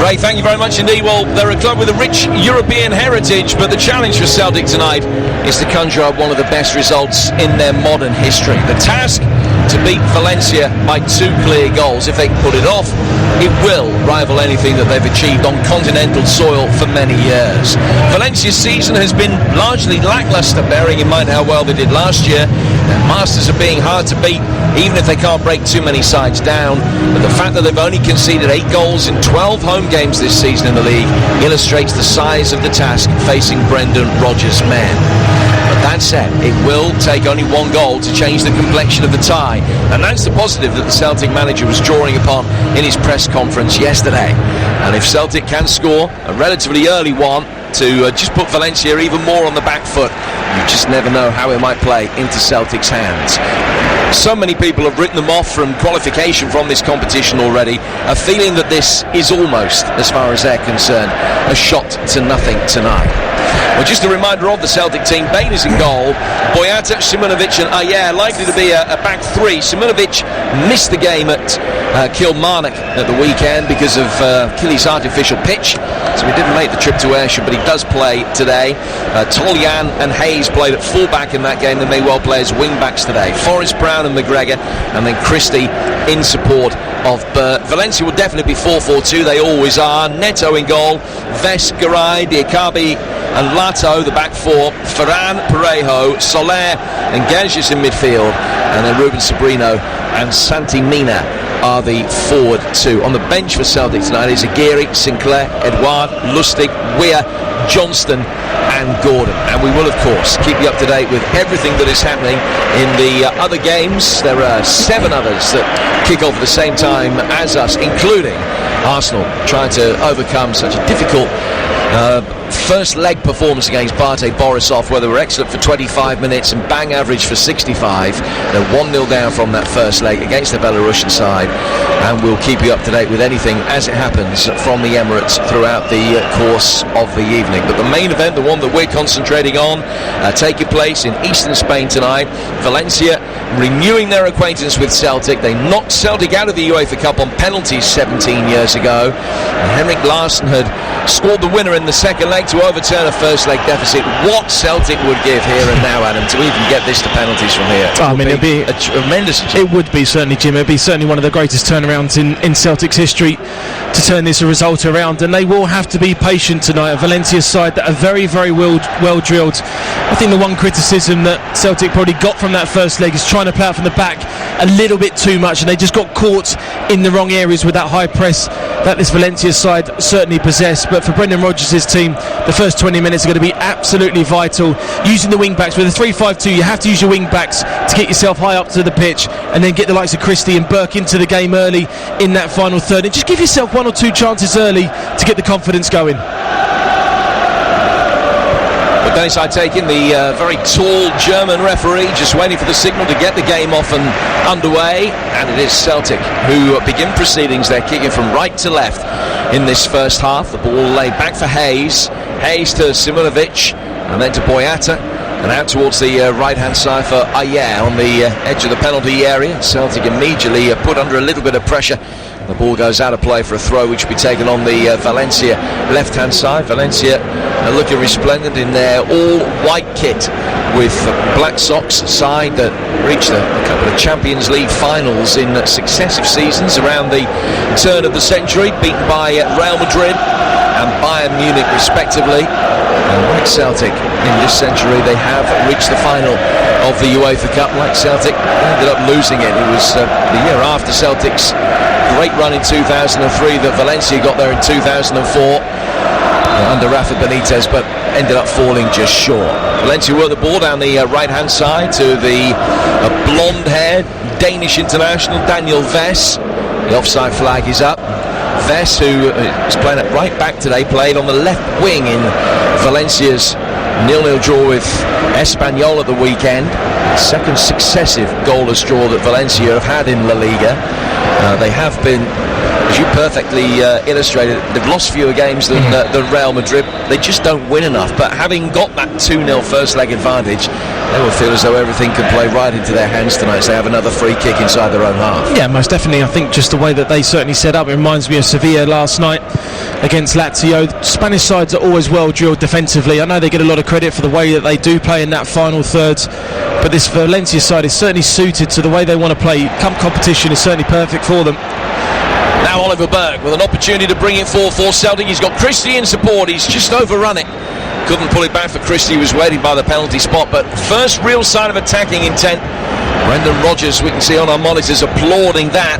Ray, thank you very much indeed. Well, they're a club with a rich European heritage, but the challenge for Celtic tonight is to conjure up one of the best results in their modern history. The task to beat Valencia by 2 clear goals. If they can put it off, it will rival anything that they've achieved on continental soil for many years. Valencia's season has been largely lacklustre, bearing in mind how well they did last year. Their masters are being hard to beat, even if they can't break too many sides down. But the fact that they've only conceded 8 goals in 12 home games this season in the league illustrates the size of the task facing Brendan Rodgers' men. But that said, it will take only 1 goal to change the complexion of the tie, and that's the positive that the Celtic manager was drawing upon in his press conference yesterday. And if Celtic can score a relatively early one to just put Valencia even more on the back foot, you just never know how it might play into Celtic's hands. So many people have written them off from qualification from this competition already, a feeling that this is almost, as far as they're concerned, a shot to nothing tonight. Well, just a reminder of the Celtic team. Bain is in goal. Boyata, Simonovic and Ayer likely to be a back 3. Simonovic missed the game at Kilmarnock at the weekend because of Achilles' artificial pitch, so he didn't make the trip to Ayrshire, but he does play today. Tolyan and Hayes played at full-back in that game. They may well play as wing-backs today. Forrest, Brown and McGregor, and then Christie in support of Burt. Valencia will definitely be 4-4-2. They always are. Neto in goal. Ves, Garay, Diakabi and Lato, the back 4. Ferran, Parejo, Soler and Gerges in midfield. And then Ruben Sobrino and Santi Mina are the forward 2. On the bench for Celtic tonight is Aguirre, Sinclair, Edouard, Lustig, Weir, Johnston and Gordon. And we will of course keep you up to date with everything that is happening in the other games. There are 7 others that kick off at the same time as us, including Arsenal trying to overcome such a difficult first leg performance against Bate Borisov, where they were excellent for 25 minutes and bang average for 65. They're 1-0 down from that first leg against the Belarusian side, and we'll keep you up to date with anything as it happens from the Emirates throughout the course of the evening. But the main event, the one that we're concentrating on, taking place in eastern Spain tonight. Valencia renewing their acquaintance with Celtic. They knocked Celtic out of the UEFA Cup on penalties 17 years ago, and Henrik Larsson had scored the winner in the second leg to overturn a first leg deficit. What Celtic would give here and now, Adam, to even get this to penalties from here? I mean, it'd be a tremendous achievement. It would be, certainly, Jim. It'd be certainly one of the greatest turnarounds in Celtic's history to turn this result around, and they will have to be patient tonight. A Valencia side that are very, very well drilled. I think the one criticism that Celtic probably got from that first leg is trying to play out from the back a little bit too much, and they just got caught in the wrong areas with that high press that this Valencia side certainly possess. But for Brendan Rodgers' team, the first 20 minutes are going to be absolutely vital. Using the wing backs with a 3-5-2, you have to use your wing backs to get yourself high up to the pitch, and then get the likes of Christie and Burke into the game early in that final third, and just give yourself 1 or 2 chances early to get the confidence going. Dennis, I take in the very tall German referee just waiting for the signal to get the game off and underway, and it is Celtic who begin proceedings. They're kicking from right to left in this first half. The ball laid back for Hayes to Simonovic and then to Boyata, and out towards the right hand side for Ayer on the edge of the penalty area. Celtic immediately put under a little bit of pressure. The ball goes out of play for a throw, which will be taken on the Valencia left-hand side. Valencia looking resplendent in their all-white kit with black socks, a side that reached a couple of Champions League finals in successive seasons around the turn of the century, beaten by Real Madrid and Bayern Munich respectively. And like Celtic in this century, they have reached the final of the UEFA Cup. Like Celtic, they ended up losing it. It was the year after Celtic's great run in 2003 that Valencia got there in 2004 under Rafa Benitez, but ended up falling just short. Valencia worked the ball down the right hand side to the blonde-haired Danish international Daniel Ves. The offside flag is up. Ves, who is playing at right back today, played on the left wing in Valencia's 0-0 draw with Espanyol at the weekend. Second successive goalless draw that Valencia have had in La Liga. They have been, as you perfectly illustrated, they've lost fewer games than Real Madrid. They just don't win enough. But having got that 2-0 first leg advantage, they will feel as though everything can play right into their hands tonight, so they have another free kick inside their own half. Yeah, most definitely. I think just the way that they certainly set up, it reminds me of Sevilla last night. against Lazio. Spanish sides are always well drilled defensively. I know they get a lot of credit for the way that they do play in that final third, but this Valencia side is certainly suited to the way they want to play. Cup competition is certainly perfect for them. Now Oliver Berg with an opportunity to bring it forward for Celtic. He's got Christie in support. He's just overrun it. Couldn't pull it back for Christie. He was waiting by the penalty spot, but first real sign of attacking intent. Brendan Rodgers, we can see on our monitors, applauding that,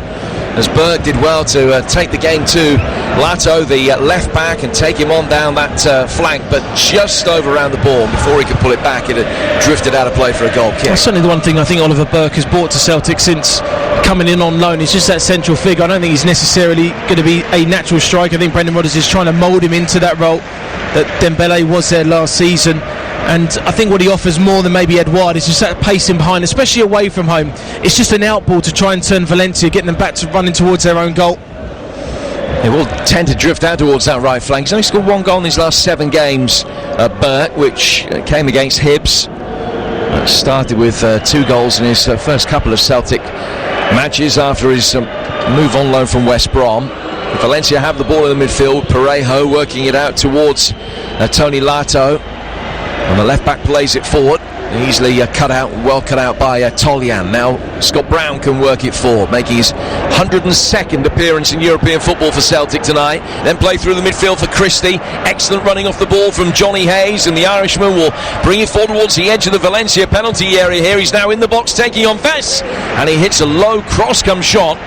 as Berg did well to take the game to Lato, the left back, and take him on down that flank, but just overran the ball. Before he could pull it back, it had drifted out of play for a goal kick. That's certainly the one thing I think Oliver Berg has brought to Celtic since coming in on loan. It's just that central figure. I don't think he's necessarily going to be a natural striker. I think Brendan Rodgers is trying to mould him into that role that Dembele was there last season. And I think what he offers more than maybe Edouard is just that pace in behind, especially away from home. It's just an outball to try and turn Valencia, getting them back to running towards their own goal. They will tend to drift out towards that right flank. He's only scored one goal in his last 7 games, Burke, which came against Hibs. Started with 2 goals in his first couple of Celtic matches after his move on loan from West Brom. Valencia have the ball in the midfield. Parejo working it out towards Tony Lato. And the left back plays it forward. Easily well cut out by Tolian. Now Scott Brown can work it forward, making his 102nd appearance in European football for Celtic tonight. Then play through the midfield for Christie. Excellent running off the ball from Johnny Hayes, and the Irishman will bring it forward towards the edge of the Valencia penalty area here. He's now in the box taking on Vess, and he hits a low cross-come shot,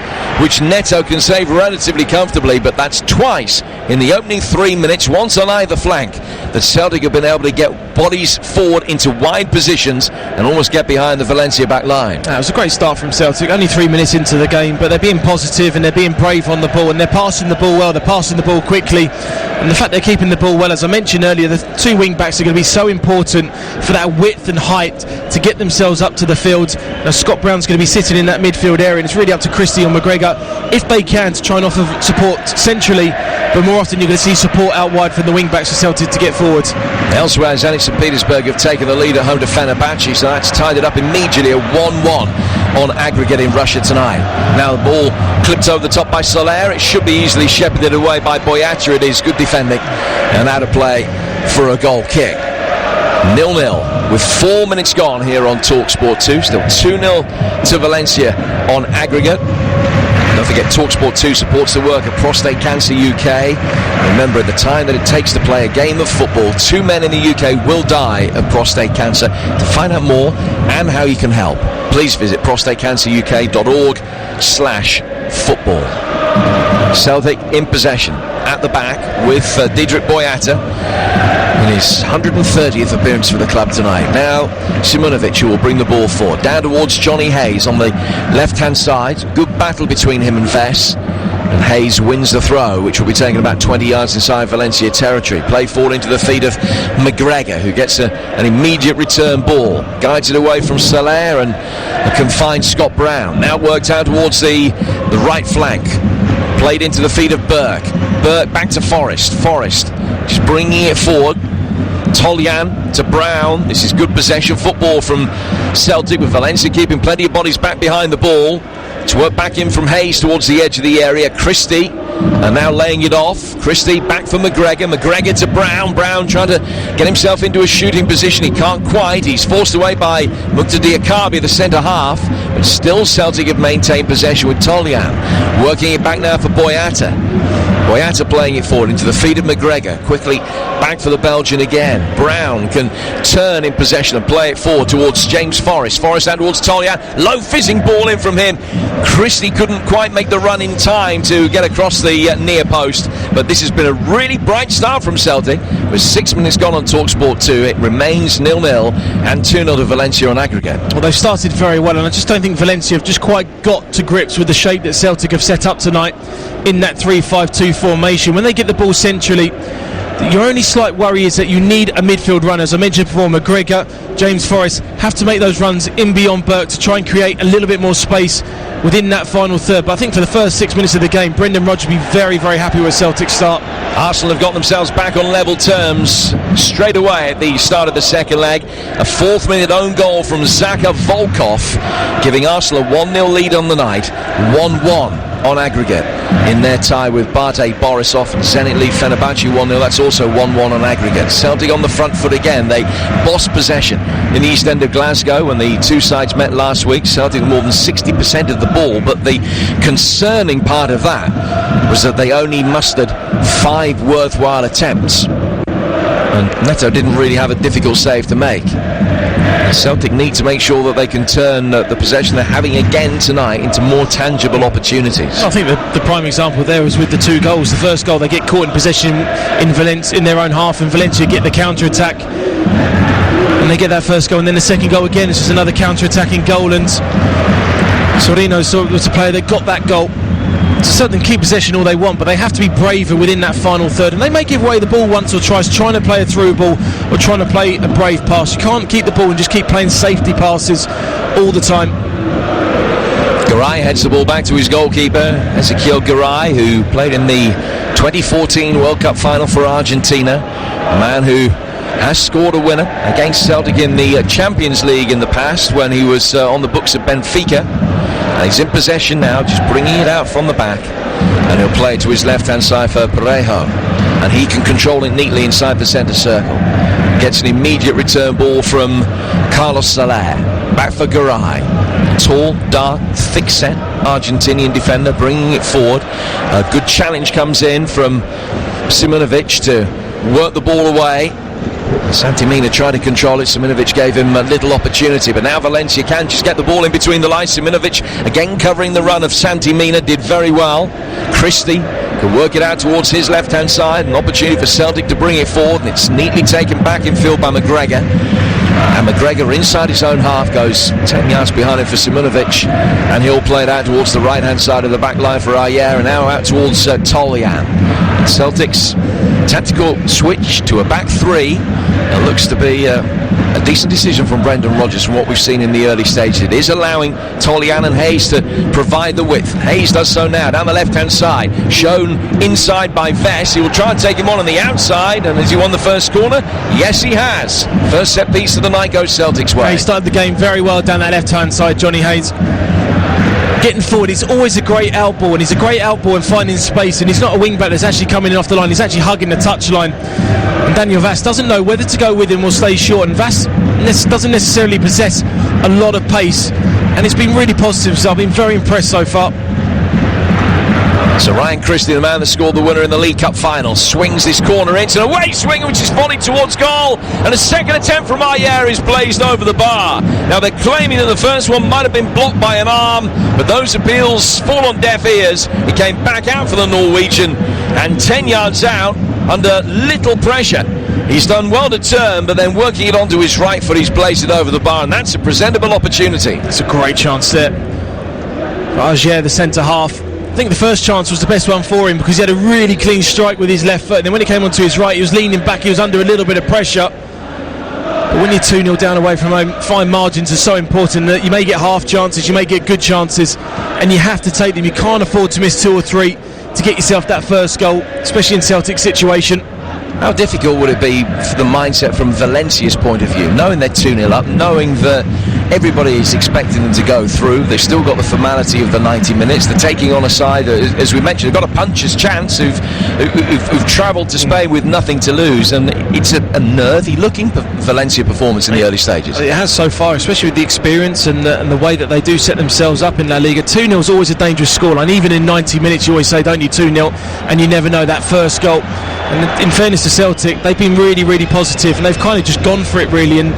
which Neto can save relatively comfortably, but that's twice in the opening 3 minutes, once on either flank, that Celtic have been able to get bodies forward into wide positions and almost get behind the Valencia back line. It was a great start from Celtic, only 3 minutes into the game, but they're being positive and they're being brave on the ball, and they're passing the ball well, they're passing the ball quickly, and the fact they're keeping the ball well, as I mentioned earlier, the 2 wing backs are going to be so important for that width and height to get themselves up to the field. Now Scott Brown's going to be sitting in that midfield area, and it's really up to Christie or McGregor, if they can, to try and offer support centrally, but more often you're going to see support out wide from the wing backs for Celtic to get forward. Elsewhere, Zenit St Petersburg have taken the lead at home to Fenerbahce, so that's tied it up immediately, a 1-1 on aggregate in Russia tonight. Now the ball clipped over the top by Soler. It should be easily shepherded away by Boyata. It is good defending and out of play for a goal kick. 0-0 with 4 minutes gone here on TalkSport 2. Still 2-0 to Valencia on aggregate. Don't forget, TalkSport 2 supports the work of Prostate Cancer UK. Remember, at the time that it takes to play a game of football, 2 men in the UK will die of prostate cancer. To find out more and how you can help, please visit prostatecanceruk.org/football. Celtic in possession at the back with Diedrich Boyata in his 130th appearance for the club tonight. Now Simonovic will bring the ball forward, down towards Johnny Hayes on the left-hand side. Good battle between him and Vess, and Hayes wins the throw, which will be taken about 20 yards inside Valencia territory. Play forward into the feet of McGregor, who gets an immediate return ball, guides it away from Soler and can find Scott Brown. Now worked out towards the right flank, played into the feet of Burke. Burke back to Forrest. Forrest just bringing it forward. Tolian to Brown. This is good possession football from Celtic, with Valencia keeping plenty of bodies back behind the ball. To work back in from Hayes towards the edge of the area. Christie, and now laying it off. Christie back for McGregor. McGregor to Brown. Brown trying to get himself into a shooting position. He can't quite. He's forced away by Mukta Diakabi, the centre half. But still Celtic have maintained possession with Tolian. Working it back now for Boyata. Boyata playing it forward into the feet of McGregor. Quickly back for the Belgian again. Brown can turn in possession and play it forward towards James Forrest. Forrest out towards Tolian. Low fizzing ball in from him. Christie couldn't quite make the run in time to get across the near post, but this has been a really bright start from Celtic. With 6 minutes gone on TalkSport 2, it remains 0-0 and 2-0 to Valencia on aggregate. Well, they've started very well, and I just don't think Valencia have just quite got to grips with the shape that Celtic have set up tonight in that 3-5-2 formation. When they get the ball centrally, your only slight worry is that you need a midfield runner. As I mentioned before, McGregor, James Forrest have to make those runs in beyond Burke to try and create a little bit more space within that final third. But I think for the first 6 minutes of the game, Brendan Rodgers will be very, very happy with Celtic's start. Arsenal have got themselves back on level terms straight away at the start of the second leg. A 4th minute own goal from Zaka Volkov, giving Arsenal a 1-0 lead on the night. 1-1 on aggregate in their tie with Bate Borisov and Zenit lead Fenerbahce 1-0. That's also 1-1 on aggregate. Celtic on the front foot again. They lost possession in the East End of Glasgow when the two sides met last week. Celtic more than 60% of the ball, but the concerning part of that was that they only mustered 5 worthwhile attempts, and Neto didn't really have a difficult save to make. Celtic need to make sure that they can turn the possession they're having again tonight into more tangible opportunities. I think the prime example there was with the 2 goals. The first goal, they get caught in possession in their own half, and Valencia get the counter-attack, and they get that first goal. And then the second goal again, it's just another counter-attacking goal, and Sorino was the player that got that goal. To certainly keep possession all they want, but they have to be braver within that final third, and they may give away the ball once or twice trying to play a through ball or trying to play a brave pass. You can't keep the ball and just keep playing safety passes all the time. Garay heads the ball back to his goalkeeper, Ezequiel Garay, who played in the 2014 World Cup final for Argentina, a man who has scored a winner against Celtic in the Champions League in the past when he was on the books at Benfica. He's in possession now, just bringing it out from the back, and he'll play to his left-hand side for Parejo, and he can control it neatly inside the centre circle. Gets an immediate return ball from Carlos Soler, back for Garay. Tall, dark, thick-set Argentinian defender bringing it forward. A good challenge comes in from Simonovic to work the ball away. Santi Mina tried to control it. Simonovic gave him a little opportunity, but now Valencia can just get the ball in between the lines. Simonovic again covering the run of Santi Mina, did very well. Christie can work it out towards his left hand side, an opportunity for Celtic to bring it forward, and it's neatly taken back in field by McGregor, and McGregor inside his own half goes 10 yards behind him for Simonovic, and he'll play it out towards the right hand side of the back line for Ayer, and now out towards Tolian. Celtic's tactical switch to a back 3. It looks to be a decent decision from Brendan Rodgers from what we've seen in the early stages. It is allowing Tolian and Hayes to provide the width. Hayes does so now down the left-hand side. Shown inside by Vess. He will try and take him on the outside. And has he won the first corner? Yes, he has. First set piece of the night goes Celtic's way. He started the game very well down that left-hand side, Johnny Hayes. Getting forward, he's always a great out ball, and he's a great out ball in finding space, and he's not a wing back that's actually coming in off the line, he's actually hugging the touch line, and Daniel Vaz doesn't know whether to go with him or stay short, and Vaz doesn't necessarily possess a lot of pace, and it's been really positive, so I've been very impressed so far. So Ryan Christie, the man that scored the winner in the League Cup final, swings this corner into an away swing which is volleyed towards goal, and a second attempt from Ayer is blazed over the bar. Now they're claiming that the first one might have been blocked by an arm, but those appeals fall on deaf ears. He came back out for the Norwegian, and 10 yards out under little pressure. He's done well to turn, but then working it onto his right foot, he's blazed it over the bar, and that's a presentable opportunity. It's a great chance there. Ayer, the centre half. I think the first chance was the best one for him because he had a really clean strike with his left foot, and then when he came onto his right, he was leaning back, he was under a little bit of pressure. But when you're 2-0 down away from home, fine margins are so important that you may get half chances, you may get good chances, and you have to take them. You can't afford to miss 2 or 3 to get yourself that first goal, especially in Celtic's situation. How difficult would it be for the mindset from Valencia's point of view, knowing they're 2-0 up, knowing that everybody is expecting them to go through? They've still got the formality of the 90 minutes. They're taking on a side, as we mentioned, they've got a puncher's chance who've travelled to Spain with nothing to lose, and it's a nervy-looking Valencia performance in the early stages. It has so far, especially with the experience and the way that they do set themselves up in La Liga. 2-0 is always a dangerous scoreline. Even in 90 minutes, you always say, don't you 2-0, and you never know that first goal. And in fairness to Celtic, they've been really, really positive, and they've kind of just gone for it, really, and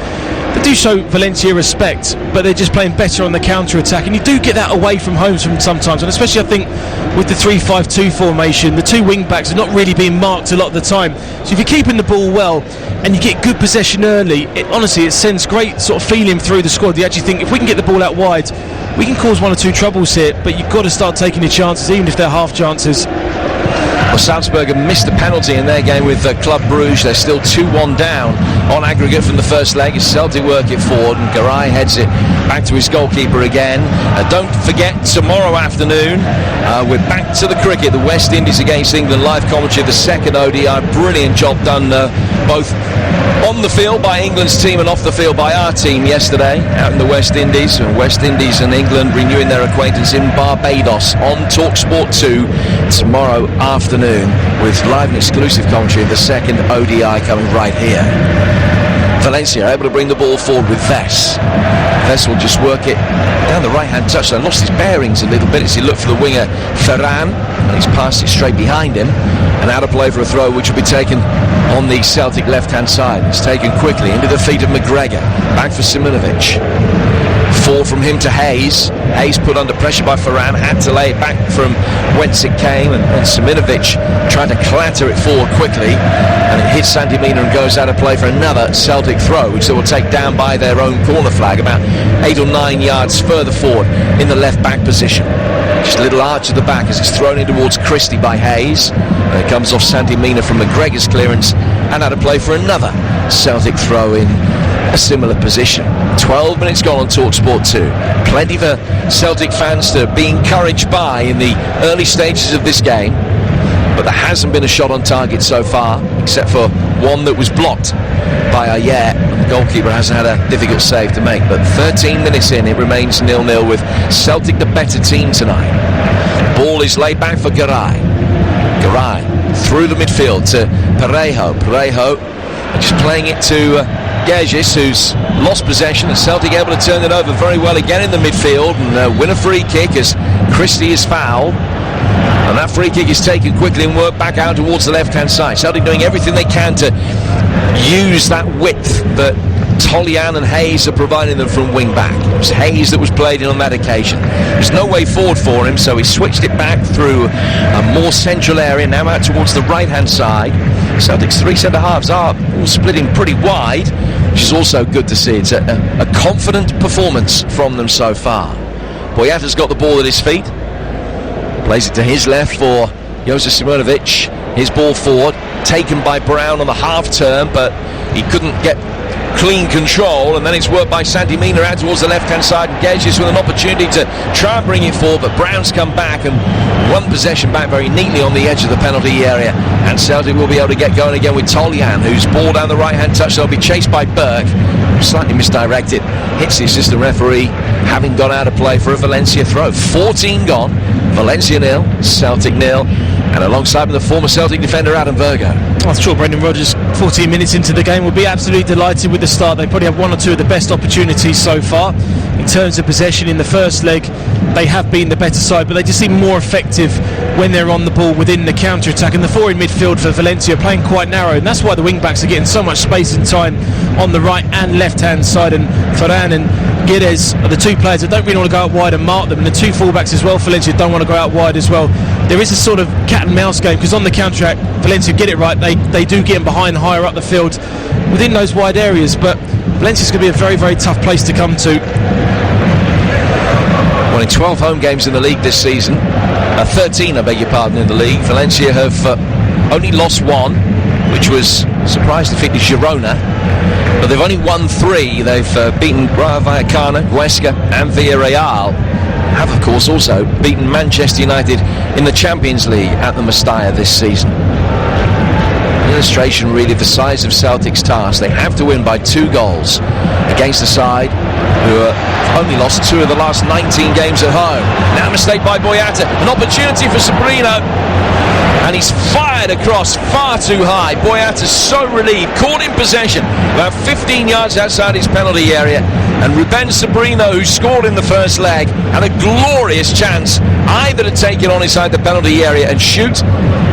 they do show Valencia respect, but they're just playing better on the counter-attack, and you do get that away from home sometimes, and especially I think with the 3-5-2 formation, the 2 wing-backs are not really being marked a lot of the time, so if you're keeping the ball well and you get good possession early, honestly it sends great sort of feeling through the squad. You actually think, if we can get the ball out wide, we can cause 1 or 2 troubles here, but you've got to start taking your chances, even if they're half chances. Well, Salzburg have missed the penalty in their game with Club Brugge. They're still 2-1 down on aggregate from the first leg as Celtic work it forward, and Garay heads it back to his goalkeeper again. Don't forget, tomorrow afternoon we're back to the cricket. The West Indies against England, live commentary of the second ODI. Brilliant job done both on the field by England's team and off the field by our team yesterday out in the West Indies. And West Indies and England renewing their acquaintance in Barbados on TalkSport 2 tomorrow afternoon, with live and exclusive commentary of the second ODI coming right here. Valencia able to bring the ball forward with Vess. Vess will just work it down the right-hand touchline. Lost his bearings a little bit as he looked for the winger Ferran, and he's passed it straight behind him. And out of play for a throw, which will be taken on the Celtic left-hand side. It's taken quickly into the feet of McGregor. Back for Simonovic. Fall from him to Hayes. Hayes put under pressure by Ferran, had to lay it back from whence it came, and Simonovic tried to clatter it forward quickly, and it hits Santi Mina and goes out of play for another Celtic throw, which they will take down by their own corner flag about 8 or 9 yards further forward in the left back position. Just a little arch at the back as it's thrown in towards Christie by Hayes, and it comes off Santi Mina from McGregor's clearance and out of play for another Celtic throw in a similar position. 12 minutes gone on TalkSport 2. Plenty for Celtic fans to be encouraged by in the early stages of this game, but there hasn't been a shot on target so far, except for one that was blocked by Ayer. The goalkeeper hasn't had a difficult save to make, but 13 minutes in, it remains 0-0 with Celtic the better team tonight. Ball is laid back for Garay. Garay through the midfield to Parejo. Parejo just playing it to Gegis, who's lost possession, and Celtic able to turn it over very well again in the midfield and win a free kick as Christie is fouled. And that free kick is taken quickly and worked back out towards the left-hand side. Celtic doing everything they can to use that width that Tolyan and Hayes are providing them from wing-back. It was Hayes that was played in on that occasion. There's no way forward for him, so he switched it back through a more central area, now out towards the right-hand side. Celtic's three centre-halves are all splitting pretty wide, which is also good to see. It's a confident performance from them so far. Boyata's got the ball at his feet. Plays it to his left for Josef Simonovic. His ball forward, taken by Brown on the half-turn, but he couldn't get clean control, and then it's worked by Santi Mina out towards the left-hand side, and Gegis with an opportunity to try and bring it forward, but Brown's come back and won possession back very neatly on the edge of the penalty area, and Celtic will be able to get going again with Tolyan, whose ball down the right-hand touch. They'll be chased by Burke, slightly misdirected, hits the assistant referee, having gone out of play for a Valencia throw. 14 gone, Valencia 0, Celtic 0, and alongside him the former Celtic defender Adam Virgo. I'm sure Brendan Rodgers, 14 minutes into the game, will be absolutely delighted with the start. They probably have one or two of the best opportunities so far. In terms of possession in the first leg, they have been the better side, but they just seem more effective when they're on the ball within the counter-attack. And the four in midfield for Valencia are playing quite narrow, and that's why the wing-backs are getting so much space and time on the right and left-hand side. And Ferran and Guedes are the two players that don't really want to go out wide and mark them, and the two full-backs as well, Valencia, don't want to go out wide as well. There is a sort of cat and mouse game, because on the counter-attack, Valencia get it right, they do get them behind higher up the field within those wide areas, but Valencia's going to be a very, very tough place to come to. Well, in 12 home games in the league this season, 13, I beg your pardon, in the league, Valencia have only lost one, which was surprised defeat to Girona, but they've only won 3. They've beaten Rayo Vallecano, Huesca and Villarreal. Have, of course, also beaten Manchester United in the Champions League at the Mestalla this season. Illustration really of the size of Celtic's task. They have to win by 2 goals against a side who have only lost 2 of the last 19 games at home. Now a mistake by Boyata, an opportunity for Sabrino, and he's fired across far too high. Boyata's so relieved, caught in possession about 15 yards outside his penalty area, and Ruben Sabrino, who scored in the first leg, had a glorious chance either to take it on inside the penalty area and shoot.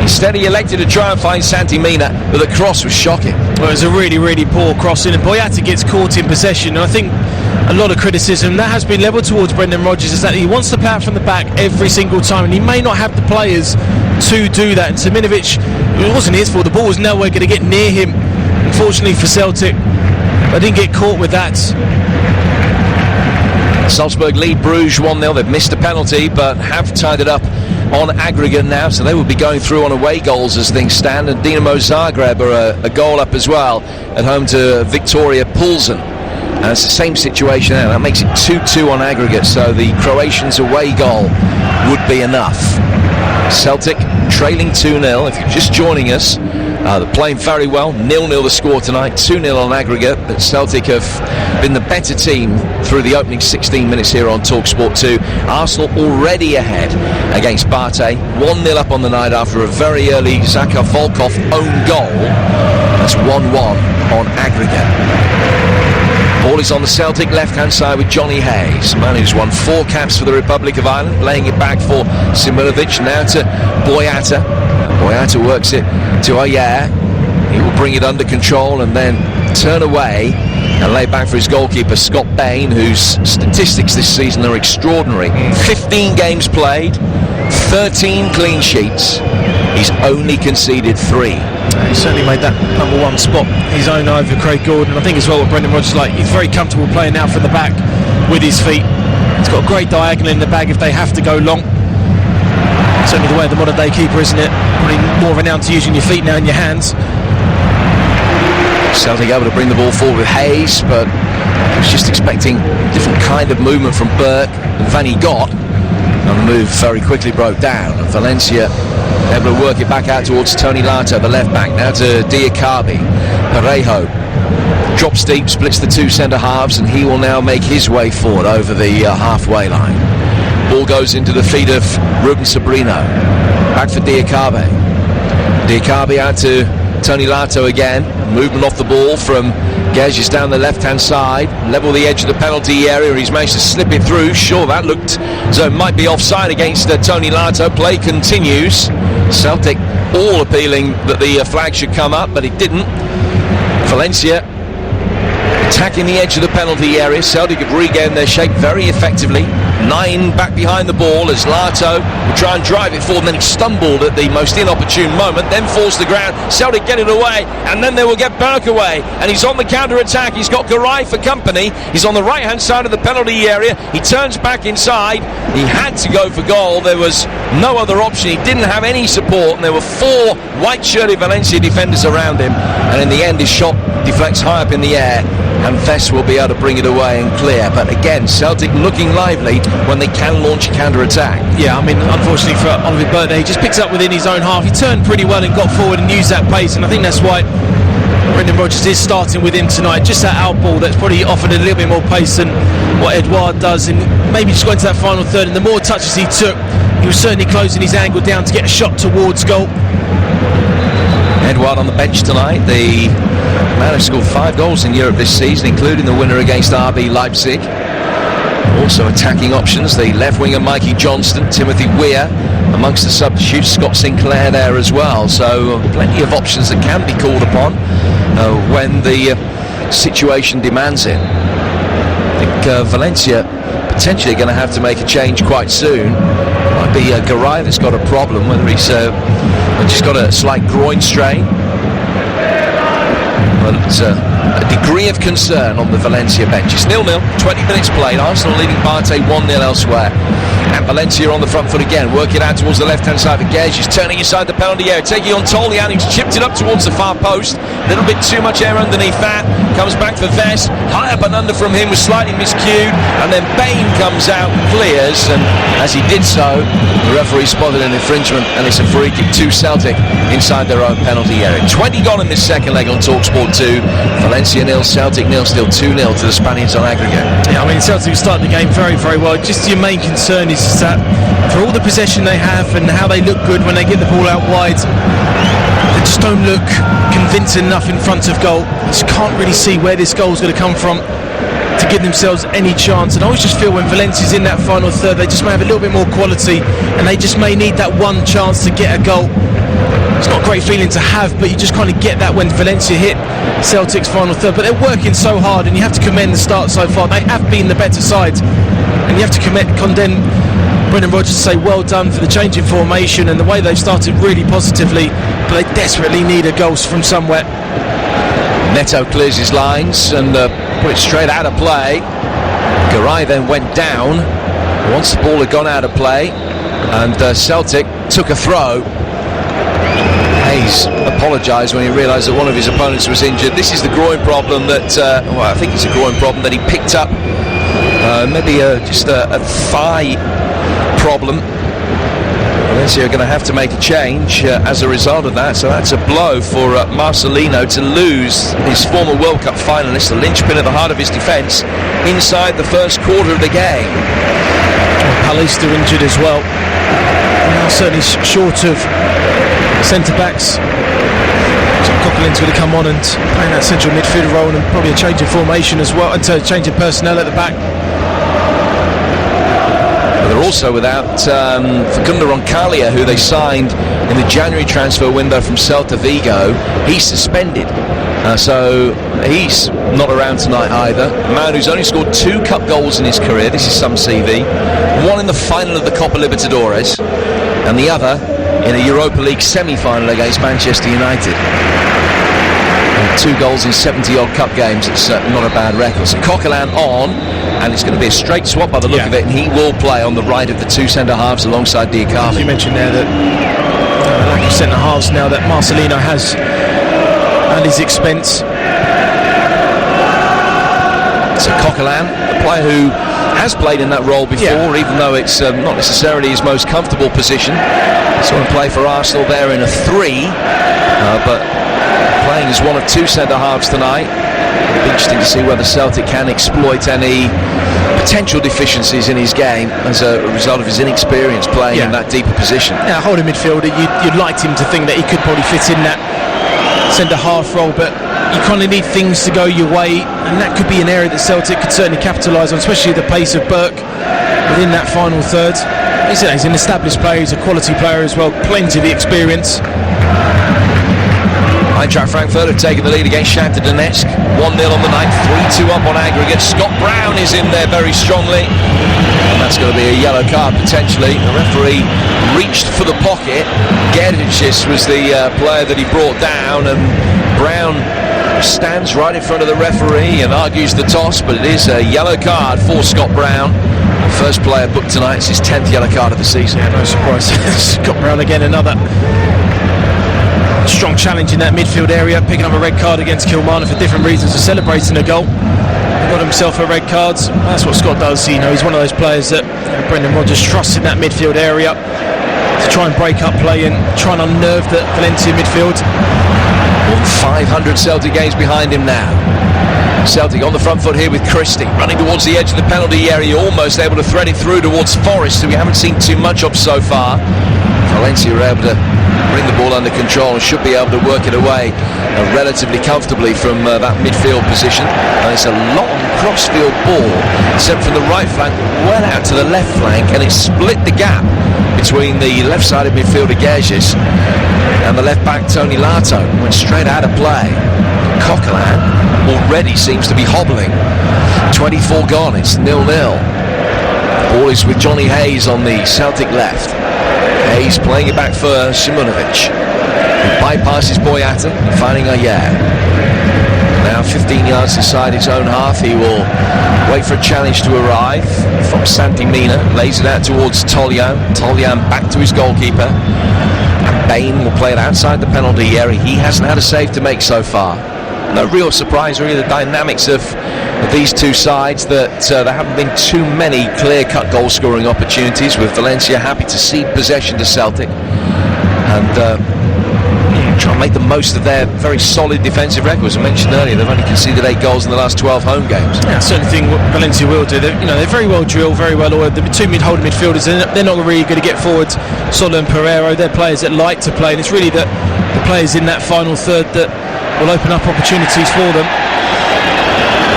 Instead he elected to try and find Santi Mina, but the cross was shocking. Well, it was a really, really poor crossing, and Boyata gets caught in possession, and I think a lot of criticism that has been levelled towards Brendan Rodgers is that he wants to play out from the back every single time, and he may not have the players to do that. And Simonovic, it wasn't his fault, the ball was nowhere going to get near him, unfortunately for Celtic. They didn't get caught with that. Salzburg lead Bruges 1-0. They've missed a penalty but have tied it up on aggregate now, so they will be going through on away goals as things stand, and Dinamo Zagreb are a goal up as well at home to Victoria Plzeň, and it's the same situation now. That makes it 2-2 on aggregate, so the Croatians away goal would be enough. Celtic trailing 2-0. If you're just joining us, They're playing very well. 0-0 the score tonight, 2-0 on aggregate, but Celtic have been the better team through the opening 16 minutes here on TalkSport 2. Arsenal already ahead against Barté, 1-0 up on the night after a very early Zaka Volkov own goal. That's 1-1 on aggregate. Ball is on the Celtic left-hand side with Johnny Hayes, man who's won 4 caps for the Republic of Ireland, laying it back for Simunovic, now to Boyata. Boyata works it to Ayer. He will bring it under control and then turn away and lay back for his goalkeeper, Scott Bain, whose statistics this season are extraordinary. 15 games played, 13 clean sheets. He's only conceded 3. He certainly made that number 1 spot his own over Craig Gordon. I think as well what Brendan Rodgers like, he's very comfortable playing out from the back with his feet. He's got a great diagonal in the bag if they have to go long. Certainly the way of the modern day keeper, isn't it? Probably more renowned to using your feet now in your hands. Celtic able to bring the ball forward with Hayes, but he was just expecting a different kind of movement from Burke than he got. And the move very quickly broke down. And Valencia able to work it back out towards Tony Lato, the left back, now to Diakabi. Parejo drops deep, splits the 2 centre halves, and he will now make his way forward over the halfway line. Ball goes into the feet of Ruben Sobrino. Back for Diakabi. Diakabi out to Tony Lato again. Movement off the ball from Gejis down the left-hand side. Level the edge of the penalty area. He's managed to slip it through. Sure, that looked so it might be offside against Tony Lato. Play continues. Celtic all appealing that the flag should come up, but it didn't. Valencia attacking the edge of the penalty area. Celtic have regained their shape very effectively. 9 back behind the ball as Lato will try and drive it forward, and then he stumbled at the most inopportune moment, then falls to the ground. Celtic get it away, and then they will get Burke away, and he's on the counter-attack. He's got Garay for company. He's on the right-hand side of the penalty area. He turns back inside. He had to go for goal. There was no other option. He didn't have any support, and there were 4 white-shirted Valencia defenders around him, and in the end his shot deflects high up in the air, and Vest will be able to bring it away and clear. But again, Celtic looking lively when they can launch a counter-attack. Yeah, I mean, unfortunately for Oliver Burke, he just picked up within his own half. He turned pretty well and got forward and used that pace, and I think that's why Brendan Rodgers is starting with him tonight. Just that out ball that's probably offered a little bit more pace than what Edouard does, and maybe just got into that final third, and the more touches he took, he was certainly closing his angle down to get a shot towards goal. Edouard on the bench tonight, the man who scored 5 goals in Europe this season, including the winner against RB Leipzig. Also attacking options, the left winger Mikey Johnston, Timothy Weir amongst the substitutes, Scott Sinclair there as well. So plenty of options that can be called upon when the situation demands it. I think Valencia potentially going to have to make a change quite soon. Might be Garay that's got a problem, whether he's just got a slight groin strain. But it's a degree of concern on the Valencia bench. It's 0-0, 20 minutes played. Arsenal leading Barté 1-0 elsewhere. And Valencia on the front foot again. Work it out towards the left-hand side. Gage is turning inside the penalty area, taking on Tolian, who's chipped it up towards the far post. A little bit too much air underneath that. Comes back for Vest. High up and under from him was slightly miscued. And then Bain comes out and clears. And as he did so, the referee spotted an infringement, and it's a free kick to Celtic inside their own penalty area. 20 gone in this second leg on TalkSport 2. Valencia 0, Celtic 0, still 2-0 to the Spaniards on aggregate. Yeah, I mean, Celtic started the game very, very well. Just your main concern is that for all the possession they have and how they look good when they get the ball out wide, they just don't look convincing enough in front of goal. Just can't really see where this goal is going to come from to give themselves any chance. And I always just feel when Valencia's in that final third, they just may have a little bit more quality, and they just may need that one chance to get a goal. It's not a great feeling to have, but you just kind of get that when Valencia hit Celtic's final third. But they're working so hard, and you have to commend the start so far. They have been the better side, and you have to condemn Brendan Rodgers to say well done for the change in formation and the way they've started really positively, but they desperately need a goal from somewhere. Neto clears his lines and put it straight out of play. Garay then went down once the ball had gone out of play, and Celtic took a throw. Hayes apologised when he realised that one of his opponents was injured. This is the groin problem that, I think it's a groin problem that he picked up. Maybe just a thigh problem. Valencia are going to have to make a change as a result of that, so that's a blow for Marcelino to lose his former World Cup finalist, the linchpin at the heart of his defence, inside the first quarter of the game. Palista injured as well. Now certainly short of centre-backs. So Coquelin's going to come on and play that central midfielder role, and probably a change of formation as well, and a change of personnel at the back. They're also without Facundo Roncalia, who they signed in the January transfer window from Celta Vigo. He's suspended, so he's not around tonight either. A man who's only scored 2 cup goals in his career. This is some CV. One in the final of the Copa Libertadores, and the other in a Europa League semi-final against Manchester United. And 2 goals in 70-odd cup games. It's not a bad record. So Coquelin on, and it's going to be a straight swap by the look of it, and he will play on the right of the 2 centre-halves alongside Diakami. You mentioned there that lack of centre-halves now that Marcelino has at his expense. So Coquelin, a player who has played in that role before, even though it's not necessarily his most comfortable position. Saw him play for Arsenal there in a 3, but playing as one of 2 centre-halves tonight. It'll be interesting to see whether Celtic can exploit any potential deficiencies in his game as a result of his inexperience playing in that deeper position. Yeah, holding midfielder, you'd like him to think that he could probably fit in that centre-half role, but you kind of need things to go your way, and that could be an area that Celtic could certainly capitalise on, especially the pace of Burke within that final third. He's an established player, he's a quality player as well, plenty of experience. Eintracht Frankfurt have taken the lead against Shakhtar Donetsk, 1-0 on the night, 3-2 up on aggregate. Scott Brown is in there very strongly, and that's going to be a yellow card potentially. The referee reached for the pocket. Gerdicis was the player that he brought down, and Brown stands right in front of the referee and argues the toss, but it is a yellow card for Scott Brown. First player booked tonight, it's his 10th yellow card of the season. Yeah, no surprise. Scott Brown again, another strong challenge in that midfield area, picking up a red card against Kilmarnock for different reasons, for celebrating a goal. He got himself a red card. That's what Scott does. He's one of those players that Brendan Rodgers trusts in that midfield area to try and break up play and try and unnerve the Valencia midfield. 500 Celtic games behind him now. Celtic on the front foot here with Christie, running towards the edge of the penalty area, almost able to thread it through towards Forrest, who we haven't seen too much of so far. Valencia were able to bring the ball under control and should be able to work it away relatively comfortably from that midfield position. And it's a long crossfield ball sent from the right flank well out to the left flank, and it split the gap between the left-sided midfielder Gerges and the left-back Tony Lato. Went straight out of play. Coquelin already seems to be hobbling. 24 gone, it's 0-0. Ball is with Johnny Hayes on the Celtic left. Hayes playing it back for Simonovic, who bypasses Boyata, finding Ayer. Now 15 yards inside his own half, he will wait for a challenge to arrive from Santi Mina, lays it out towards Toljan. Toljan back to his goalkeeper, and Bain will play it outside the penalty area. He hasn't had a save to make so far. No real surprise really, the dynamics of these 2 sides, that there haven't been too many clear-cut goal-scoring opportunities, with Valencia happy to cede possession to Celtic and try and make the most of their very solid defensive records. I mentioned earlier, they've only conceded 8 goals in the last 12 home games. Yeah, certainly think what Valencia will do. They're very well drilled, very well ordered. The 2 mid-holding midfielders, they're not really going to get forward. Sola and Pereiro, they're players that like to play, and it's really the players in that final third that will open up opportunities for them.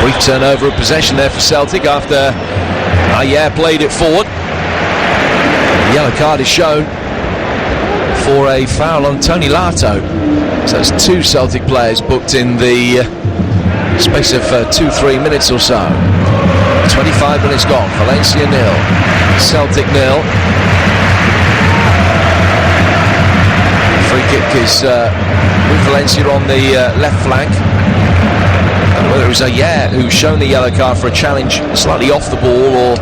Brief turnover of possession there for Celtic after Ayer played it forward. The yellow card is shown for a foul on Tony Lato. So it's 2 Celtic players booked in the space of 2-3 minutes or so. 25 minutes gone. Valencia 0, Celtic 0. Free kick is with Valencia on the left flank. And whether it was Ayer who's shown the yellow card for a challenge slightly off the ball, or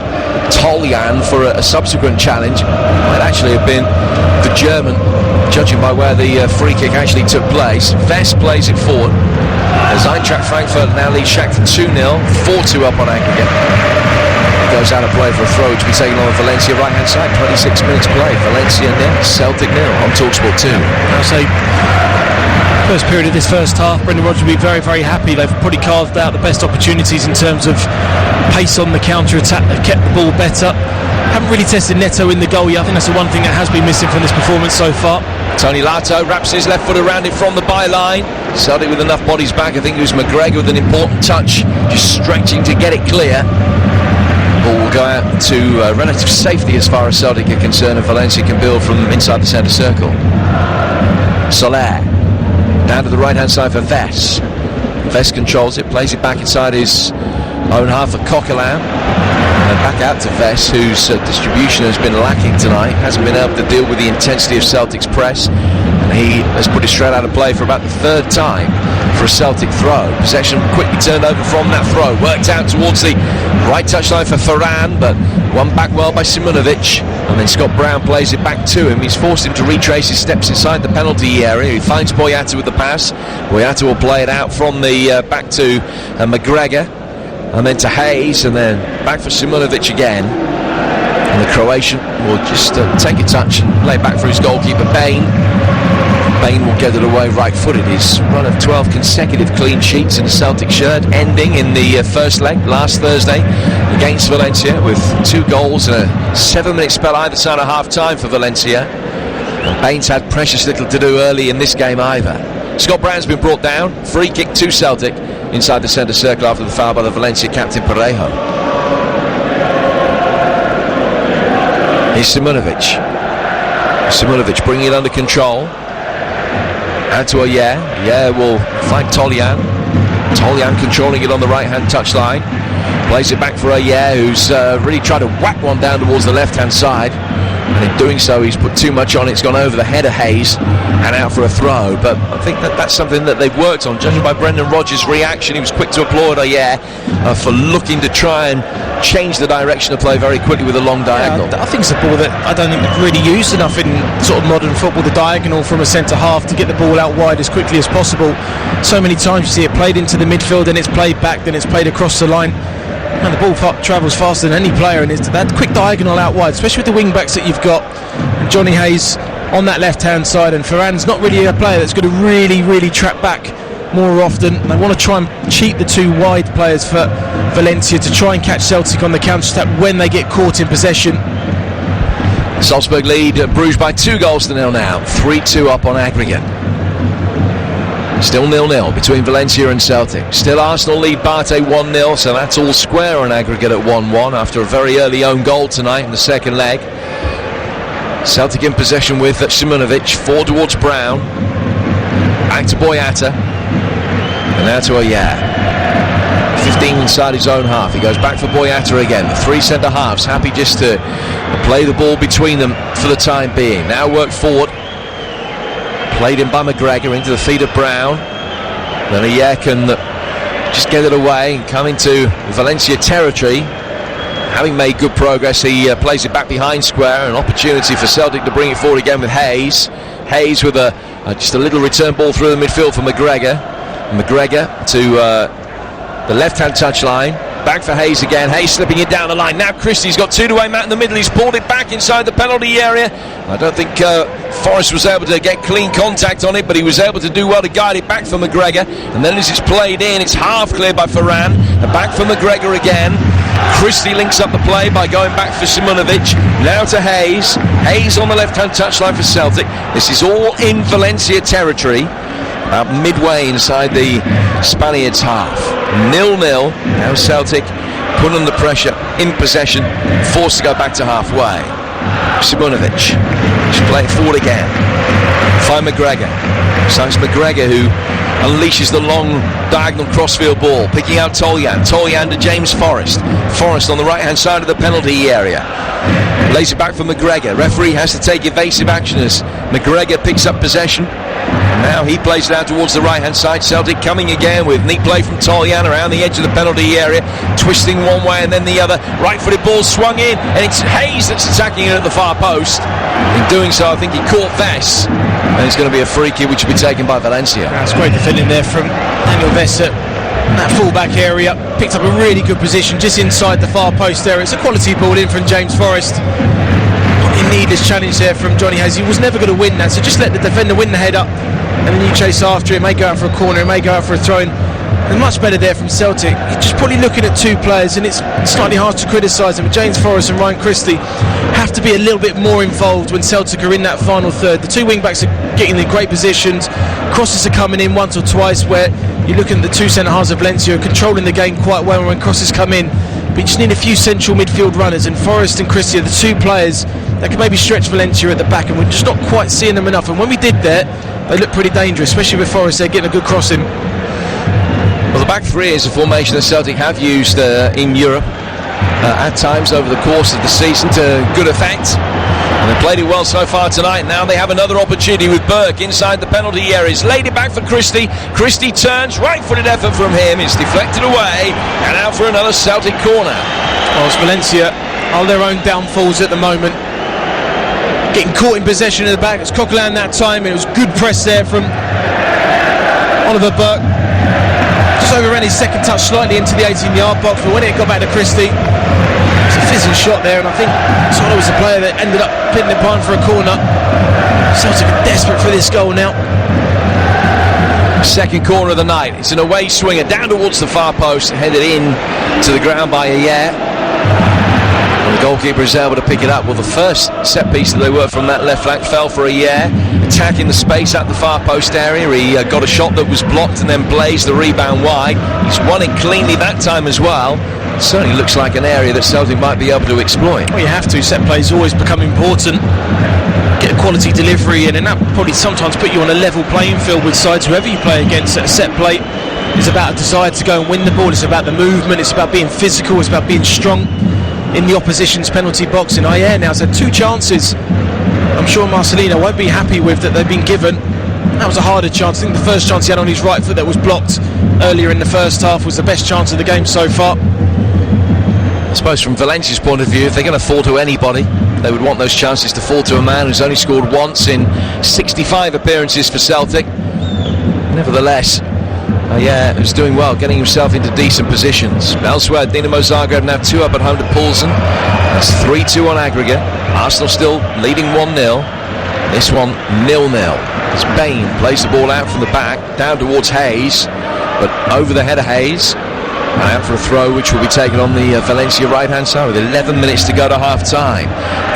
Toljan for a subsequent challenge, might actually have been the German, judging by where the free kick actually took place. Vest plays it forward as Eintracht Frankfurt now lead Shakhtar 2-0, 4-2 up on aggregate. goes out of play for a throw, which will be taken on the Valencia right-hand side. 26 minutes play. Valencia 0, Celtic 0 on TalkSport 2. I'll say, first period of this first half, Brendan Rodgers will be very, very happy. They've probably carved out the best opportunities in terms of pace on the counter-attack. They've kept the ball better. Haven't really tested Neto in the goal yet. I think that's the one thing that has been missing from this performance so far. Tony Lato wraps his left foot around it from the byline. Celtic with enough bodies back. I think it was McGregor with an important touch, just stretching to get it clear. Ball will go out to relative safety as far as Celtic are concerned, and Valencia can build from inside the centre circle. Soler down to the right hand side for Vess. Vess controls it, plays it back inside his own half of Coquelin. And back out to Vess, whose distribution has been lacking tonight. Hasn't been able to deal with the intensity of Celtic's press, and he has put it straight out of play for about the third time for a Celtic throw. Possession quickly turned over from that throw. Worked out towards the right touchline for Ferran, but won back well by Simunovic. And then Scott Brown plays it back to him. He's forced him to retrace his steps inside the penalty area. He finds Boyata with the pass. Boyata will play it out from the back to McGregor. And then to Hayes, and then back for Simunovic again. And the Croatian will just take a touch and play it back for his goalkeeper, Bain. Bain will get it away right-footed. His run of 12 consecutive clean sheets in a Celtic shirt, ending in the first leg last Thursday against Valencia with 2 goals and a 7-minute spell either side of half-time for Valencia. And Bain's had precious little to do early in this game either. Scott Brown's been brought down. Free kick to Celtic inside the centre circle after the foul by the Valencia captain Parejo. Here's Simunovic. Simunovic bringing it under control. Out to Ayer. Ayer will find Toljan. Toljan controlling it on the right-hand touchline. Plays it back for Ayer, who's really tried to whack one down towards the left-hand side. And in doing so, he's put too much on it. It's gone over the head of Hayes and out for a throw. But I think that's something that they've worked on. Judging by Brendan Rodgers' reaction, he was quick to applaud Ayer for looking to try and change the direction of play very quickly with a long diagonal. I think it's a ball that I don't think they've really used enough in sort of modern football, the diagonal from a centre half to get the ball out wide as quickly as possible. So many times you see it played into the midfield, then it's played back, then it's played across the line. And the ball travels faster than any player, and it's that quick diagonal out wide, especially with the wing backs that you've got. Johnny Hayes on that left hand side, and Ferran's not really a player that's going to really trap back more often. They want to try and cheat the 2 wide players for Valencia to try and catch Celtic on the counter-attack when they get caught in possession. Salzburg lead Bruges by 2 goals to 0 now. 3-2 up on aggregate. Still 0-0 between Valencia and Celtic. Still Arsenal lead Barté 1-0, so that's all square on aggregate at 1-1 after a very early own goal tonight in the second leg. Celtic in possession with Simunovic, forward towards Brown. Back to Boyata. And now to Ayer. 15 inside his own half. He goes back for Boyata again. The 3 centre halves happy just to play the ball between them for the time being. Now work forward. Played in by McGregor into the feet of Brown. Then Ayer can just get it away and come into Valencia territory. Having made good progress, he plays it back behind square. An opportunity for Celtic to bring it forward again with Hayes. Hayes with just a little return ball through the midfield for McGregor. McGregor to the left-hand touchline. Back for Hayes again. Hayes slipping it down the line. Now Christie's got 2-way man in the middle. He's pulled it back inside the penalty area. I don't think Forrest was able to get clean contact on it, but he was able to do well to guide it back for McGregor. And then as it's played in, it's half cleared by Ferran. And back for McGregor again. Christie links up the play by going back for Simunovic. Now to Hayes. Hayes on the left-hand touchline for Celtic. This is all in Valencia territory. About midway inside the Spaniards' half. 0-0. Now Celtic put under pressure, in possession, forced to go back to halfway. Simunovic. Just play it forward again. Find McGregor. So it's McGregor who unleashes the long diagonal crossfield ball, picking out Toljan. Toljan to James Forrest. Forrest on the right-hand side of the penalty area. Lays it back for McGregor. Referee has to take evasive action as McGregor picks up possession. And now he plays it out towards the right-hand side. Celtic coming again with neat play from Toljan around the edge of the penalty area, twisting one way and then the other. Right-footed ball swung in, and it's Hayes that's attacking it at the far post. In doing so, I think he caught Vess, and it's going to be a free kick which will be taken by Valencia. That's great defending there from Daniel Vess at that full-back area, picked up a really good position just inside the far post there. It's a quality ball in from James Forrest. A needless challenge there from Johnny Hayes. He was never going to win that, so just let the defender win the head up, and then you chase after it. May go out for a corner, it may go out for a throw-in. And much better there from Celtic. You're just probably looking at two players, and it's slightly hard to criticise them. James Forrest and Ryan Christie have to be a little bit more involved when Celtic are in that final third. The two wing-backs are getting in great positions. Crosses are coming in once or twice, where you're looking at the two centre-halves of Valencia controlling the game quite well when crosses come in. But you just need a few central midfield runners, and Forrest and Christie are the two players that can maybe stretch Valencia at the back, and we're just not quite seeing them enough. And when we did that, they looked pretty dangerous, especially with Forrest there getting a good cross in. Well, the back three is a formation that Celtic have used in Europe at times over the course of the season to good effect. And they've played it well so far tonight. Now they have another opportunity with Burke inside the penalty area. He's laid it back for Christie. Christie turns, right-footed effort from him. It's deflected away and out for another Celtic corner. Well, it's Valencia are their own downfalls at the moment. Getting caught in possession in the back. It's Coquelin that time. It was good press there from Oliver Burke. Just overran his second touch slightly into the 18-yard box, but when it got back to Christie, it's a fizzing shot there, and I think Solo was the player that ended up pinning it behind for a corner. Celtic are desperate for this goal now. Second corner of the night. It's an away swinger down towards the far post, headed in to the ground by Ayer. And the goalkeeper is able to pick it up. Well, the first set piece that they were from that left flank fell for Ayer, attacking the space at the far post area. He got a shot that was blocked and then blazed the rebound wide. He's won it cleanly that time as well. It certainly looks like an area that Celtic might be able to exploit. Well, you have to. Set plays always become important. Get a quality delivery in, and that probably sometimes put you on a level playing field with sides whoever you play against. At a set play, it's about a desire to go and win the ball. It's about the movement. It's about being physical. It's about being strong in the opposition's penalty box. And Ayer now has had two chances I'm sure Marcelino won't be happy with that they've been given. That was a harder chance. I think the first chance he had on his right foot that was blocked earlier in the first half was the best chance of the game so far. I suppose from Valencia's point of view, if they're going to fall to anybody, they would want those chances to fall to a man who's only scored once in 65 appearances for Celtic. Nevertheless, is doing well, getting himself into decent positions. Elsewhere, Dinamo Zagreb now 2 up at home to Poulsen. That's 3-2 on aggregate. Arsenal still leading 1-0. This one 0-0. As Bain plays the ball out from the back, down towards Hayes, but over the head of Hayes. And out for a throw which will be taken on the Valencia right-hand side with 11 minutes to go to half-time.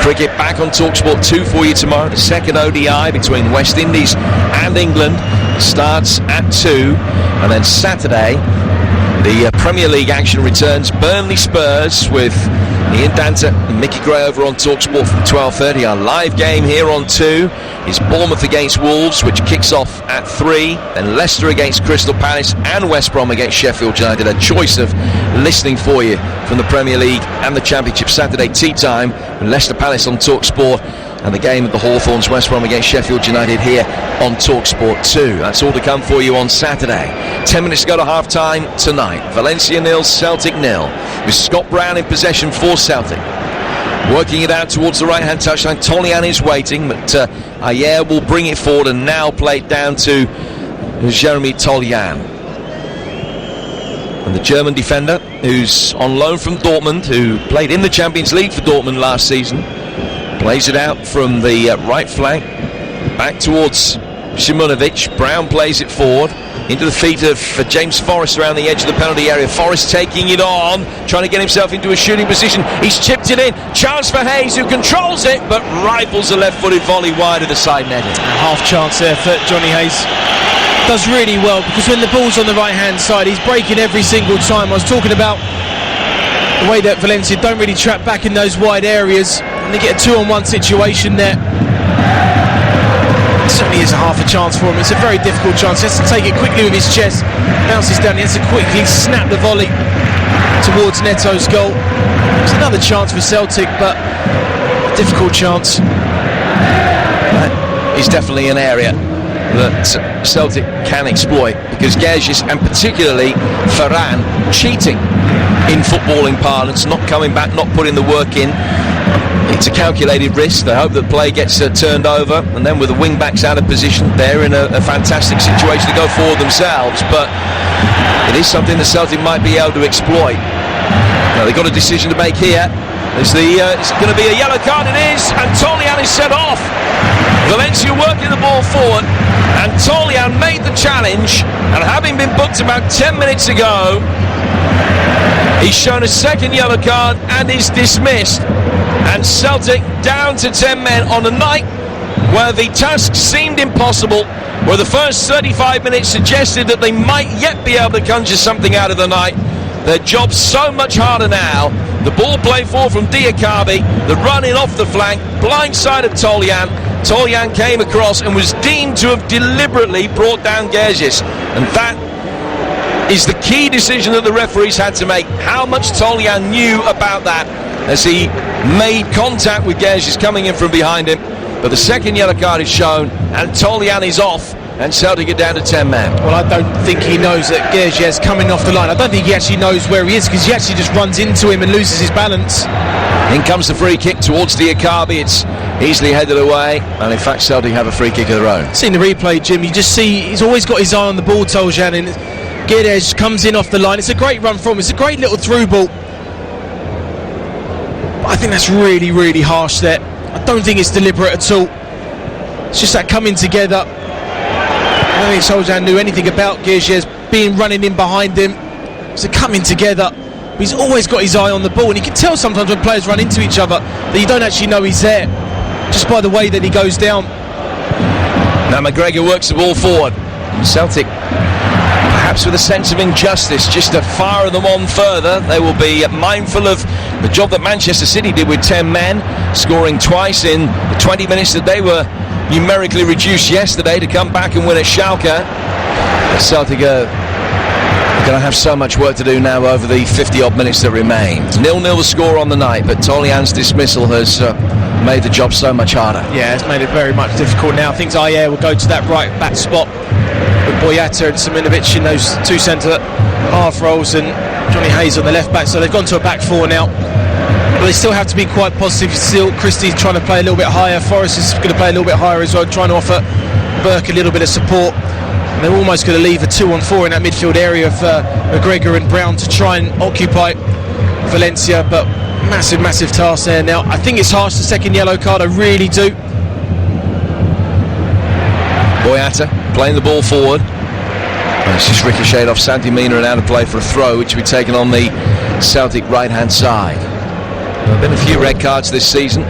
Cricket back on TalkSport 2 for you tomorrow. The second ODI between West Indies and England starts at 2. And then Saturday, the Premier League action returns. Burnley Spurs with Ian Danter and Mickey Gray over on TalkSport from 12:30. Our live game here on 2 is Bournemouth against Wolves, which kicks off at 3. Then Leicester against Crystal Palace and West Brom against Sheffield United. A choice of listening for you from the Premier League and the Championship. Saturday tea time with Leicester Palace on TalkSport, and the game of the Hawthorns, West Brom against Sheffield United here on TalkSport 2. That's all to come for you on Saturday. 10 minutes to go to half-time tonight. Valencia 0, Celtic 0. With Scott Brown in possession for Celtic. Working it out towards the right-hand touchline. Tolian is waiting, but Ayer will bring it forward and now play it down to Jeremy Tolian. And the German defender, who's on loan from Dortmund, who played in the Champions League for Dortmund last season, plays it out from the right flank, back towards Simonovic. Brown plays it forward into the feet of James Forrest around the edge of the penalty area. Forrest taking it on, trying to get himself into a shooting position. He's chipped it in. Chance for Hayes, who controls it, but rifles a left-footed volley wide of the side netting. Half chance there for Johnny Hayes. Does really well, because when the ball's on the right-hand side, he's breaking every single time. I was talking about the way that Valencia don't really trap back in those wide areas, and they get a 2-on-1 situation there. It certainly is a half a chance for him. It's a very difficult chance. He has to take it quickly with his chest, bounces down. He has to quickly snap the volley towards Neto's goal. It's another chance for Celtic, but a difficult chance. That is definitely an area that Celtic can exploit, because Gerges and particularly Ferran cheating in footballing parlance, not coming back, not putting the work in. It It's a calculated risk. They hope that play gets turned over, and then with the wing backs out of position, they're in a fantastic situation to go forward themselves. But it is something that Celtic might be able to exploit. Now they've got a decision to make here. Is it going to be a yellow card? It is, and Tolian is set off. Valencia working the ball forward, and Tolian made the challenge, and having been booked about 10 minutes ago, he's shown a second yellow card and is dismissed. And Celtic down to 10 men on a night where the task seemed impossible, where the first 35 minutes suggested that they might yet be able to conjure something out of the night. Their job's so much harder now. The ball played forward from Diakabi, the run in off the flank, blind side of Tolian. Tolian came across and was deemed to have deliberately brought down Gerges, and that is the key decision that the referees had to make. How much Tolian knew about that as he made contact with Gerges coming in from behind him. But the second yellow card is shown, and Tolian is off, and Celtic get down to 10 men. Well, I don't think he knows that Gerges coming off the line. I don't think he actually knows where he is, because he actually just runs into him and loses his balance. In comes the free kick towards Diakabi. It's easily headed away, and in fact Celtic have a free kick of their own. Seeing the replay, Jim, you just see he's always got his eye on the ball, Toljan, and Gerges comes in off the line. It's a great run from him. It's a great little through ball. But I think that's really, really harsh there. I don't think it's deliberate at all. It's just that coming together. I don't think Soljan knew anything about Gerges being running in behind him. It's a coming together. But he's always got his eye on the ball, and you can tell sometimes when players run into each other that you don't actually know he's there, just by the way that he goes down. Now McGregor works the ball forward. Celtic, perhaps with a sense of injustice, just to fire them on further. They will be mindful of the job that Manchester City did with 10 men, scoring twice in the 20 minutes that they were numerically reduced yesterday to come back and win at Schalke. Celtic are going to have so much work to do now over the 50-odd minutes that remain. 0-0 the score on the night, but Tolian's dismissal has made the job so much harder. Yeah, it's made it very much difficult now. I think Zaire will go to that right back spot with Boyata and Siminovic in those two centre half roles, and Johnny Hayes on the left back. So they've gone to a back four now. But they still have to be quite positive. Still, Christie's trying to play a little bit higher. Forrest is going to play a little bit higher as well, trying to offer Burke a little bit of support. And they're almost going to leave a 2-on-4 in that midfield area of McGregor and Brown to try and occupy Valencia. But massive, massive task there now. I think it's harsh, the second yellow card. I really do. Boyata playing the ball forward. And it's just ricocheted off Santi Mina and out of play for a throw, which will be taken on the Celtic right-hand side. There have been a few red cards this season. In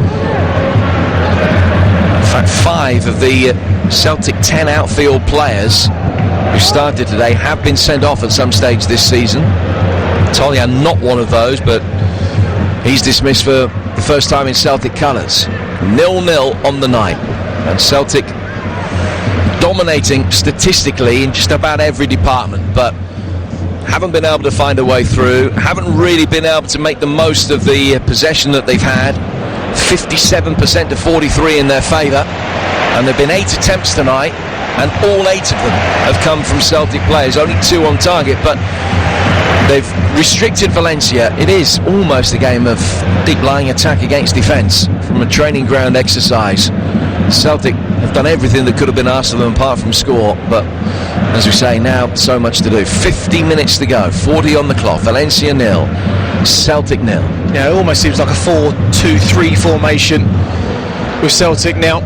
fact, 5 of the Celtic 10 outfield players who started today have been sent off at some stage this season. Tolian not one of those, but he's dismissed for the first time in Celtic colours. 0-0 on the night, and Celtic dominating statistically in just about every department, but haven't been able to find a way through, haven't really been able to make the most of the possession that they've had. 57% to 43 in their favour, and there have been 8 attempts tonight, and all 8 of them have come from Celtic players, only 2 on target, but they've restricted Valencia. It is almost a game of deep-lying attack against defence from a training ground exercise. Celtic have done everything that could have been asked of them apart from score, but as we say, now so much to do. 50 minutes to go, 40 on the clock. Valencia 0, Celtic 0. Yeah, it almost seems like a 4-2-3 formation with Celtic now.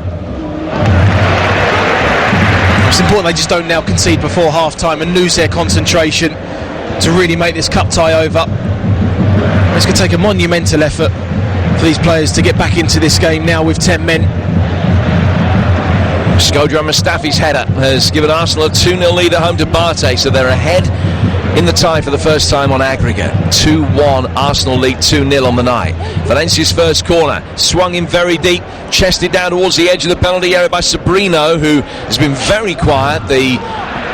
It's important they just don't now concede before half-time and lose their concentration to really make this cup tie over. It's going to take a monumental effort for these players to get back into this game now with 10 men. Skodran Mustafi's header has given Arsenal a 2-0 lead at home to Barté, so they're ahead in the tie for the first time on aggregate. 2-1, Arsenal lead 2-0 on the night. Valencia's first corner, swung in very deep, chested down towards the edge of the penalty area by Sabrino, who has been very quiet, the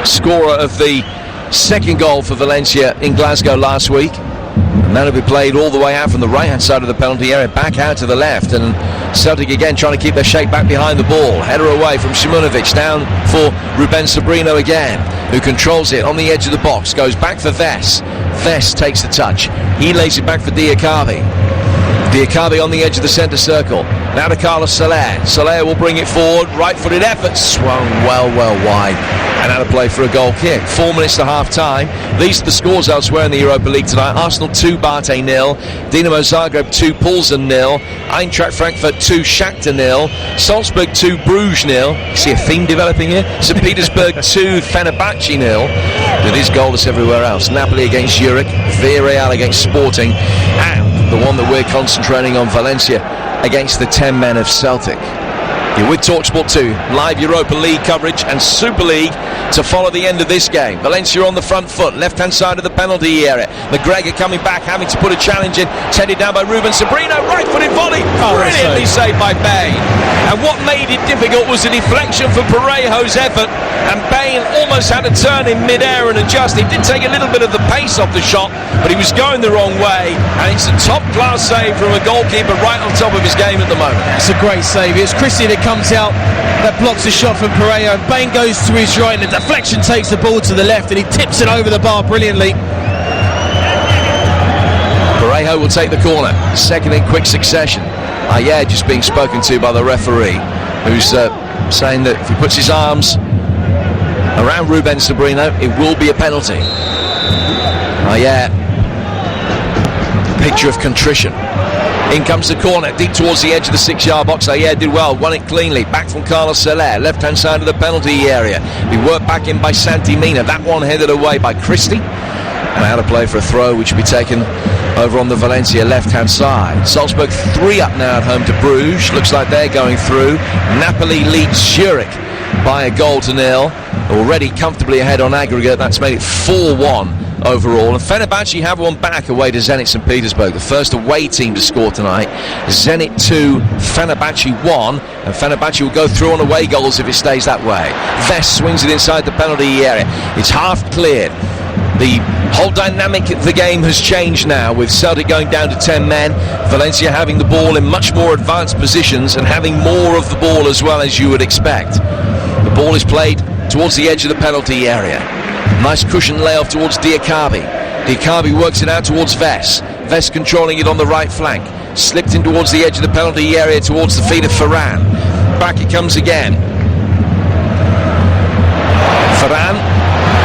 scorer of the second goal for Valencia in Glasgow last week. And that'll be played all the way out from the right hand side of the penalty area back out to the left, and Celtic again trying to keep their shape back behind the ball. Header away from Simonovic, down for Ruben Sabrino again, who controls it on the edge of the box, goes back for Ves. Ves takes the touch, he lays it back for Diakabi. Diakabi on the edge of the centre circle. Now to Carlos Soler. Soler will bring it forward. Right-footed effort. Swung well wide. And out of play for a goal kick. 4 minutes to half-time. These are the scores elsewhere in the Europa League tonight. Arsenal 2, Bate 0. Dinamo Zagreb 2, Pilsen 0. Eintracht Frankfurt 2, Shakhtar 0. Salzburg 2, Bruges 0. You see a theme developing here? St. Petersburg 2, Fenerbahce 0. It is goalless everywhere else. Napoli against Zurich. Villarreal against Sporting. And the one that we're concentrating on, Valencia against the 10 men of Celtic. You're with TalkSport 2, live Europa League coverage and Super League to follow the end of this game. Valencia on the front foot, left-hand side of the penalty area. McGregor coming back, having to put a challenge in. It's headed down by Ruben Sabrino, right-footed volley, brilliantly saved by Bain. And what made it difficult was the deflection from Parejo's effort, and Bain almost had to turn in mid-air and adjust. He did take a little bit of the pace off the shot, but he was going the wrong way, and it's a top-class save from a goalkeeper right on top of his game at the moment. It's a great save. It's Christie that comes out, that blocks the shot from Parejo, and Bain goes to his right, and the deflection takes the ball to the left, and he tips it over the bar brilliantly. Parejo will take the corner, second in quick succession. Ayer just being spoken to by the referee, who's saying that if he puts his arms around Ruben Sabrino, it will be a penalty. Ayer, picture of contrition. In comes the corner, deep towards the edge of the 6-yard box. Ayer did well, won it cleanly. Back from Carlos Soler, left-hand side of the penalty area. He worked back in by Santi Mina. That one headed away by Christie. And out of play for a throw, which will be taken over on the Valencia left-hand side. Salzburg 3 up now at home to Bruges. Looks like they're going through. Napoli leads Zurich by 1-0. Already comfortably ahead on aggregate. That's made it 4-1. Overall, and Fenerbahce have one back away to Zenit St. Petersburg, the first away team to score tonight. Zenit 2, Fenerbahce 1, and Fenerbahce will go through on away goals if it stays that way. Vest swings it inside the penalty area. It's half cleared. The whole dynamic of the game has changed now, with Celtic going down to 10 men, Valencia having the ball in much more advanced positions and having more of the ball as well, as you would expect. The ball is played towards the edge of the penalty area. Nice cushion layoff towards Diakabi. Diakabi works it out towards Vest. Vest controlling it on the right flank. Slipped in towards the edge of the penalty area towards the feet of Ferran. Back it comes again. Ferran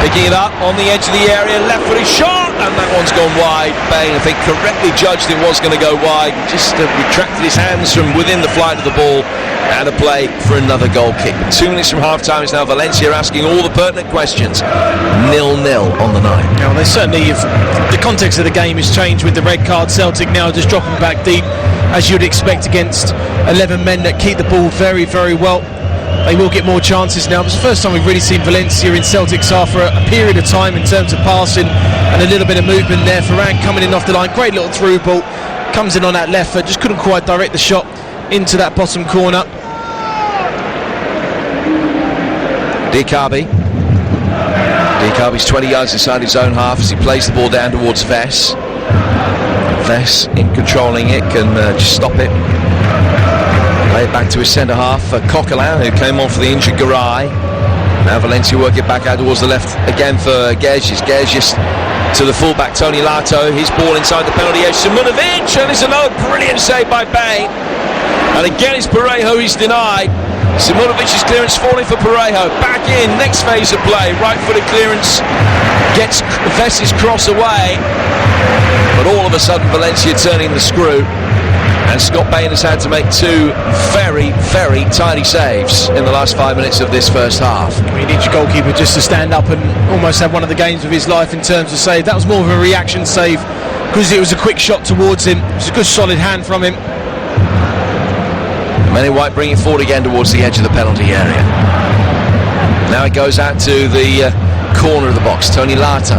picking it up on the edge of the area. Left-footed shot, and that one's gone wide. Bain, I think, correctly judged it was going to go wide. Just retracted his hands from within the flight of the ball. Out of play for another goal kick. 2 minutes from half-time is now Valencia asking all the pertinent questions. 0-0 on the night. Now, they certainly, if the context of the game has changed with the red card, Celtic now just dropping back deep, as you'd expect against 11 men that keep the ball very, very well. They will get more chances now. It's the first time we've really seen Valencia in Celtic's half for a period of time in terms of passing and a little bit of movement there. Ferran coming in off the line, great little through ball, comes in on that left foot, just couldn't quite direct the shot into that bottom corner. Diakabi's 20 yards inside his own half as he plays the ball down towards Vest. Vest, in controlling it, can just stop it. Play it back to his centre half for Coquelin, who came on for the injured Garay. Now Valencia work it back out towards the left again for Gergis. Gergis to the fullback Tony Lato. His ball inside the penalty area. Simunovic, and it's another brilliant save by Bain. And again it's Parejo he's denied. Simunovic's clearance falling for Parejo. Back in, next phase of play. Right-footed clearance gets Vest's cross away. But all of a sudden Valencia turning the screw. And Scott Bain has had to make 2 very, very tiny saves in the last 5 minutes of this first half. You need your goalkeeper just to stand up and almost have one of the games of his life in terms of save. That was more of a reaction save because it was a quick shot towards him. It was a good solid hand from him. Manny White bringing it forward again towards the edge of the penalty area. Now it goes out to the corner of the box. Tony Lato.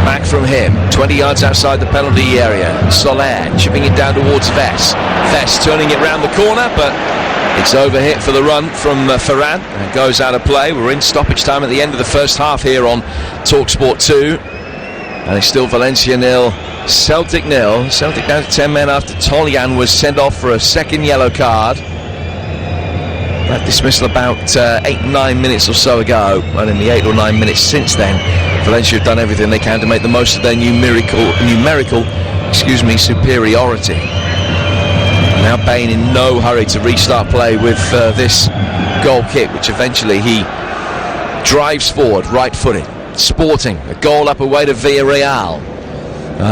Back from him, 20 yards outside the penalty area. Soler chipping it down towards Vest. Vest turning it round the corner, but it's overhit for the run from Ferran. And it goes out of play. We're in stoppage time at the end of the first half here on TalkSport 2. And it's still Valencia 0, Celtic 0. Celtic down to 10 men after Tolian was sent off for a second yellow card. That dismissal about 8-9 minutes or so ago, and in the 8 or 9 minutes since then, Valencia have done everything they can to make the most of their numerical superiority. Now Bain in no hurry to restart play with this goal kick, which eventually he drives forward, right-footed. Sporting, a goal up away to Villarreal.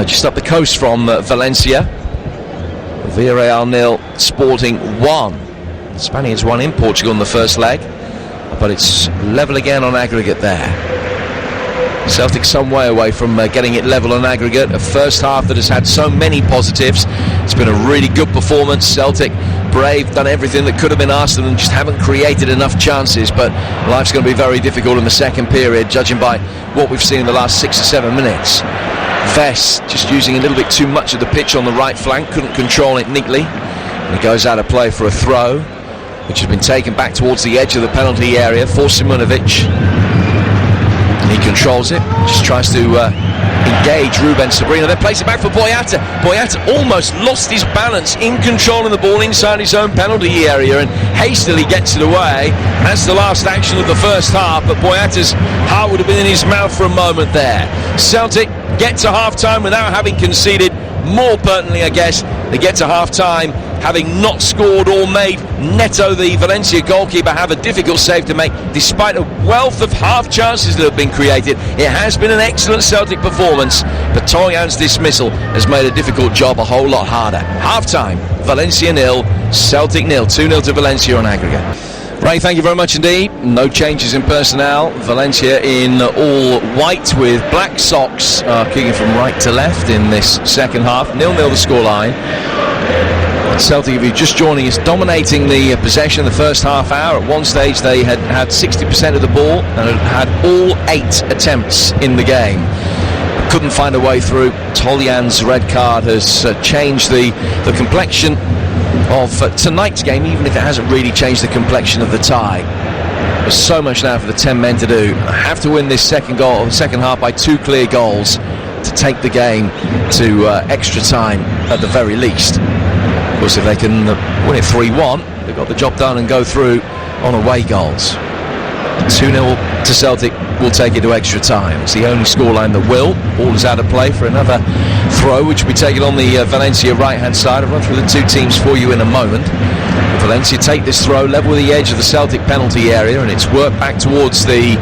Just up the coast from Valencia. Villarreal 0, Sporting 1. The Spaniards won in Portugal in the first leg, but it's level again on aggregate there. Celtic some way away from getting it level on aggregate. A first half that has had so many positives. It's been a really good performance. Celtic brave, done everything that could have been asked of them, just haven't created enough chances. But life's going to be very difficult in the second period, judging by what we've seen in the last 6 or 7 minutes. Vess just using a little bit too much of the pitch on the right flank, couldn't control it neatly. And it goes out of play for a throw, which has been taken back towards the edge of the penalty area for Simunovic. He controls it, just tries to engage Ruben Sabrina, then plays it back for Boyata. Boyata almost lost his balance in controlling the ball inside his own penalty area and hastily gets it away. That's the last action of the first half, but Boyata's heart would have been in his mouth for a moment there. Celtic get to half-time without having conceded. More pertinently, I guess, they get to half-time having not scored or made. Neto, the Valencia goalkeeper, have a difficult save to make despite a wealth of half chances that have been created. It has been an excellent Celtic performance, but Toljan's dismissal has made a difficult job a whole lot harder. Half-time, Valencia 0, Celtic 0, 2-0 to Valencia on aggregate. Ray, thank you very much indeed. No changes in personnel. Valencia in all white with black socks, kicking from right to left in this second half. 0-0 the scoreline. Celtic, if you're just joining us, dominating the possession the first half hour. At one stage they had 60% of the ball and had all 8 attempts in the game. Couldn't find a way through. Toljan's red card has changed the complexion of tonight's game, even if it hasn't really changed the complexion of the tie. There's so much now for the 10 men to do. Have to win this second half by 2 clear goals to take the game to extra time at the very least. Of course, if they can win it 3-1, they've got the job done and go through on away goals. 2-0 to Celtic will take it to extra time. It's the only scoreline that will. Ball is out of play for another throw, which will be taken on the Valencia right-hand side. I'll run through the 2 teams for you in a moment. Valencia take this throw level with the edge of the Celtic penalty area, and it's worked back towards the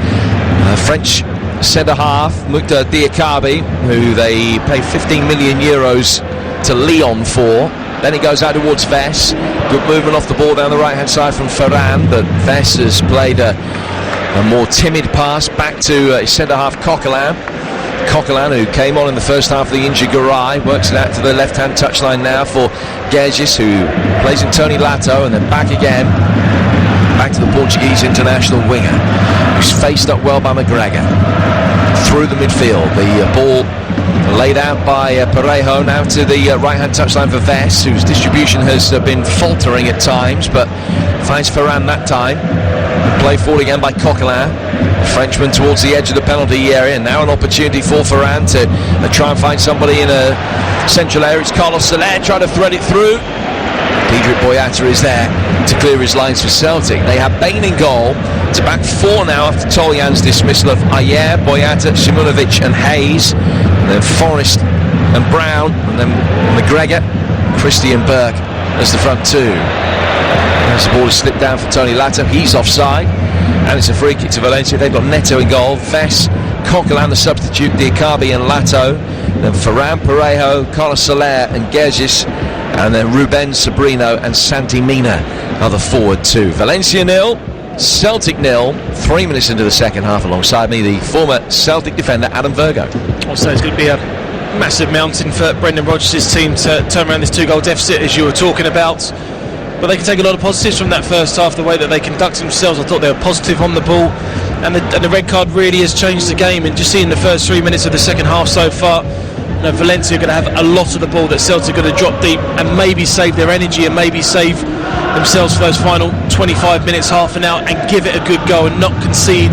French centre-half, Mukta Diakabi, who they pay 15 million euros to Lyon for. Then it goes out towards Vess. Good movement off the ball down the right-hand side from Ferran, but Vess has played a more timid pass back to his centre-half Coquelin. Coquelin, who came on in the first half of the injured Garay, works it out to the left-hand touchline now for Gergis, who plays in Tony Lato, and then back again, back to the Portuguese international winger, who's faced up well by McGregor. Through the midfield, the ball laid out by Parejo, now to the right-hand touchline for Vess, whose distribution has been faltering at times, but finds Ferran that time. Play forward again by Coquelin. The Frenchman towards the edge of the penalty area. Now an opportunity for Ferran to try and find somebody in a central area. It's Carlos Soler trying to thread it through. Diedrich Boyata is there to clear his lines for Celtic. They have Bain in goal. It's back 4 now after Toljan's dismissal of Ayer, Boyata, Simunovic and Hayes. And then Forrest and Brown. And then McGregor, Christian Burke as the front 2. As the ball is slipped down for Tony Lato, he's offside, and it's a free kick to Valencia. They've got Neto in goal, Vess, Coquelin the substitute, Diakabi and Lato, then Ferran, Parejo, Carlos Soler and Gergis, and then Ruben Sabrino and Santi Mina are the forward 2. Valencia 0, Celtic 0, 3 minutes into the second half. Alongside me, the former Celtic defender Adam Virgo. Also, it's going to be a massive mountain for Brendan Rodgers' team to turn around this 2-goal deficit, as you were talking about. But they can take a lot of positives from that first half, the way that they conduct themselves. I thought they were positive on the ball, and the red card really has changed the game. And just seeing the first 3 minutes of the second half so far, Valencia are going to have a lot of the ball that Celtic are going to drop deep and maybe save their energy and maybe save themselves for those final 25 minutes, half an hour, and give it a good go and not concede